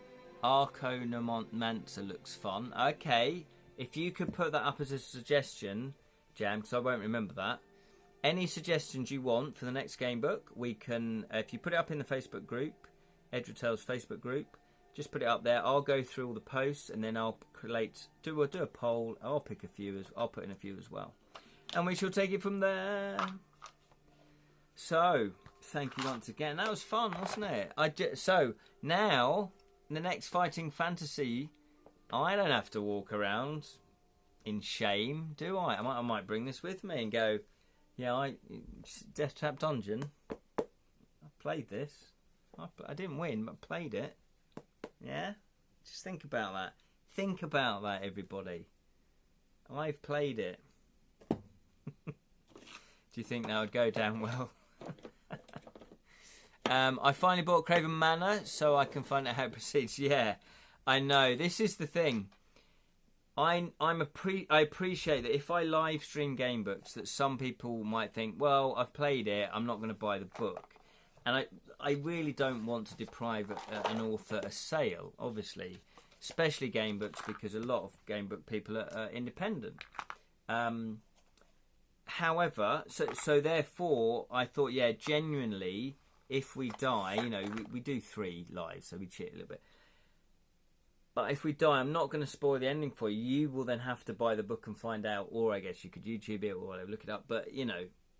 Arconomancer looks fun. Okay, if you could put that up as a suggestion, Jam, because I won't remember that. Any suggestions you want for the next game book, we can, if you put it up in the Facebook group, Edra Tales Facebook group, just put it up there. I'll go through all the posts and then I'll do a poll. I'll pick a few, I'll put in a few as well. And we shall take it from there. So, thank you once again. That was fun, wasn't it? So, now, the next Fighting Fantasy, I don't have to walk around in shame, do I? I might bring this with me and go, yeah, Deathtrap Dungeon. I played this. I didn't win, but I played it. Yeah? Just think about that. Think about that, everybody. I've played it. Do you think that would go down well? I finally bought Craven Manor, so I can find out how it proceeds. Yeah, I know. This is the thing. I appreciate that if I live stream game books, that some people might think, well, I've played it, I'm not going to buy the book. And I really don't want to deprive an author a sale, obviously. Especially game books, because a lot of game book people are independent. However, so therefore, I thought, yeah, genuinely, if we die, we do 3 lives, so we cheat a little bit. But if we die, I'm not going to spoil the ending for you. You will then have to buy the book and find out, or I guess you could YouTube it or whatever, look it up. But,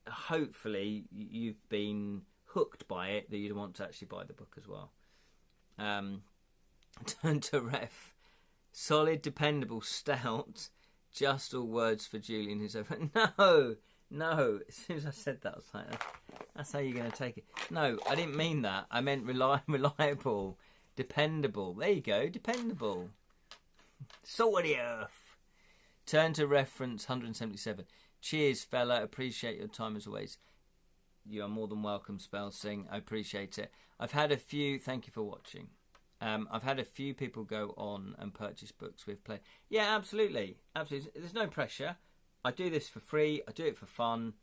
hopefully you've been hooked by it that you'd want to actually buy the book as well. Turn to ref. Solid, dependable, stout. Just all words for Julian who's over. No. As soon as I said that, I was like, that's how you're going to take it. No, I didn't mean that. I meant reliable, dependable. There you go, dependable. Salt of the earth. Turn to reference 177. Cheers, fella. Appreciate your time as always. You are more than welcome, Spellsing. I appreciate it. I've had a few. Thank you for watching. I've had a few people go on and purchase books we've played. Yeah, absolutely. There's no pressure. I do this for free. I do it for fun.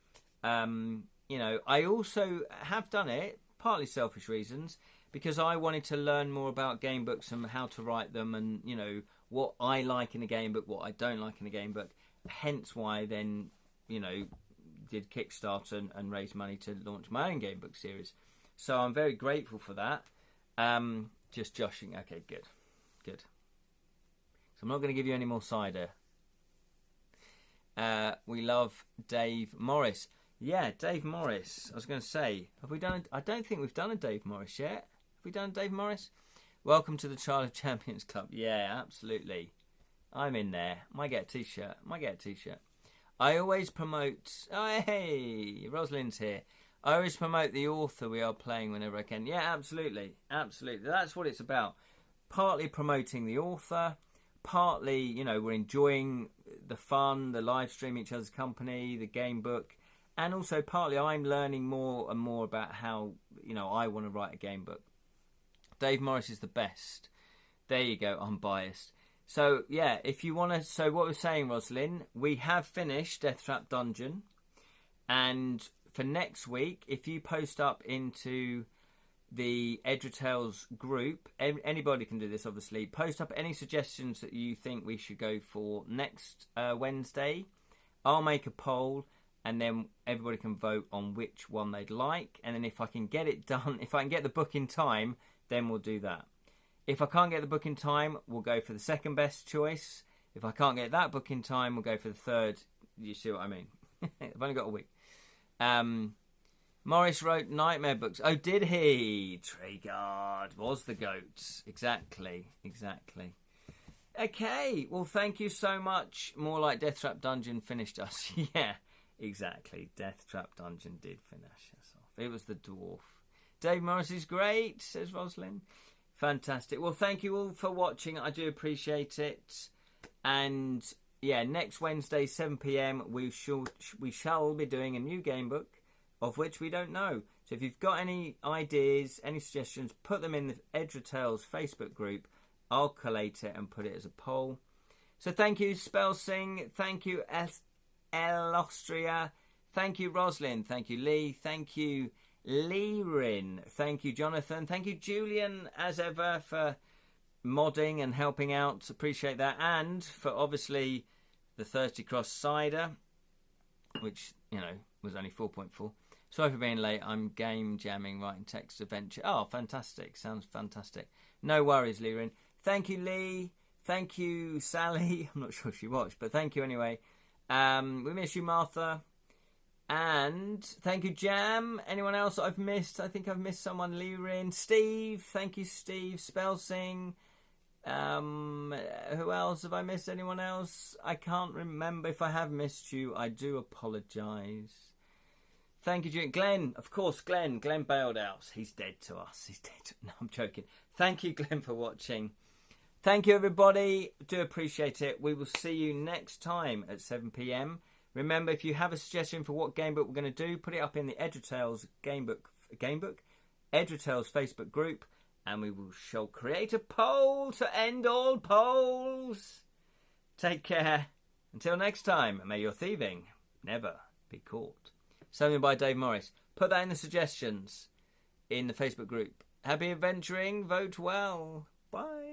I also have done it, partly selfish reasons, because I wanted to learn more about game books and how to write them and, what I like in a game book, what I don't like in a game book. Hence why I then, did Kickstarter and raise money to launch my own game book series. So I'm very grateful for that. Just joshing. Okay, good. So I'm not going to give you any more cider. We love Dave Morris. Yeah, Dave Morris. I was going to say, have we done? I don't think we've done a Dave Morris yet. Have we done a Dave Morris? Welcome to the Child of Champions Club. Yeah, absolutely. I'm in there. Might get a t-shirt. I always promote... Oh, hey, Rosalind's here. I always promote the author we are playing whenever I can. Yeah, absolutely. That's what it's about. Partly promoting the author, partly, we're enjoying the fun, the live stream, each other's company, the game book, and also partly I'm learning more and more about how, I want to write a game book. Dave Morris is the best. There you go, unbiased. So, yeah, if you want to... So, what we're saying, Roslyn, we have finished Deathtrap Dungeon. And for next week, if you post up into the Edritales group, anybody can do this, obviously. Post up any suggestions that you think we should go for next Wednesday. I'll make a poll, and then everybody can vote on which one they'd like. And then if I can get it done, if I can get the book in time, then we'll do that. If I can't get the book in time, we'll go for the second best choice. If I can't get that book in time, we'll go for the third. You see what I mean? I've only got a week. Morris wrote Nightmare books. Oh, did he? Treguard was the goat. Exactly. Okay, well, thank you so much. More like Deathtrap Dungeon finished us. Yeah, exactly. Deathtrap Dungeon did finish us off. It was the dwarf. Dave Morris is great, says Rosalind. Fantastic. Well, thank you all for watching. I do appreciate it. And yeah, next Wednesday, 7 p.m, we shall be doing a new game book, of which we don't know. So if you've got any ideas, any suggestions, put them in the Edritales Facebook group. I'll collate it and put it as a poll. So thank you, Spellsing. Thank you, El Austria. Thank you, Rosalind. Thank you, Lee. Thank you, Leerin. Thank you, Jonathan. Thank you, Julian, as ever, for modding and helping out. Appreciate that. And for, obviously, the Thirsty Cross Cider, which, you know, was only 4.4. Sorry for being late. I'm game jamming, writing text adventure. Oh, fantastic. Sounds fantastic. No worries, Leerin. Thank you, Lee. Thank you, Sally. I'm not sure if she watched, but thank you anyway. We miss you, Martha. And thank you, Jam. Anyone else I've missed? I think I've missed someone. Leerin. Steve. Thank you, Steve. Spellsing. Who else? Have I missed anyone else? I can't remember. If I have missed you, I do apologise. Thank you, Glenn. Of course, Glenn. Glenn bailed out. He's dead to us. He's dead. No, I'm joking. Thank you, Glenn, for watching. Thank you, everybody. Do appreciate it. We will see you next time at 7 p.m. Remember, if you have a suggestion for what game book we're going to do, put it up in the Edritales Edritales Facebook group, and we shall create a poll to end all polls. Take care. Until next time, may your thieving never be caught. Something by Dave Morris. Put that in the suggestions in the Facebook group. Happy adventuring. Vote well. Bye.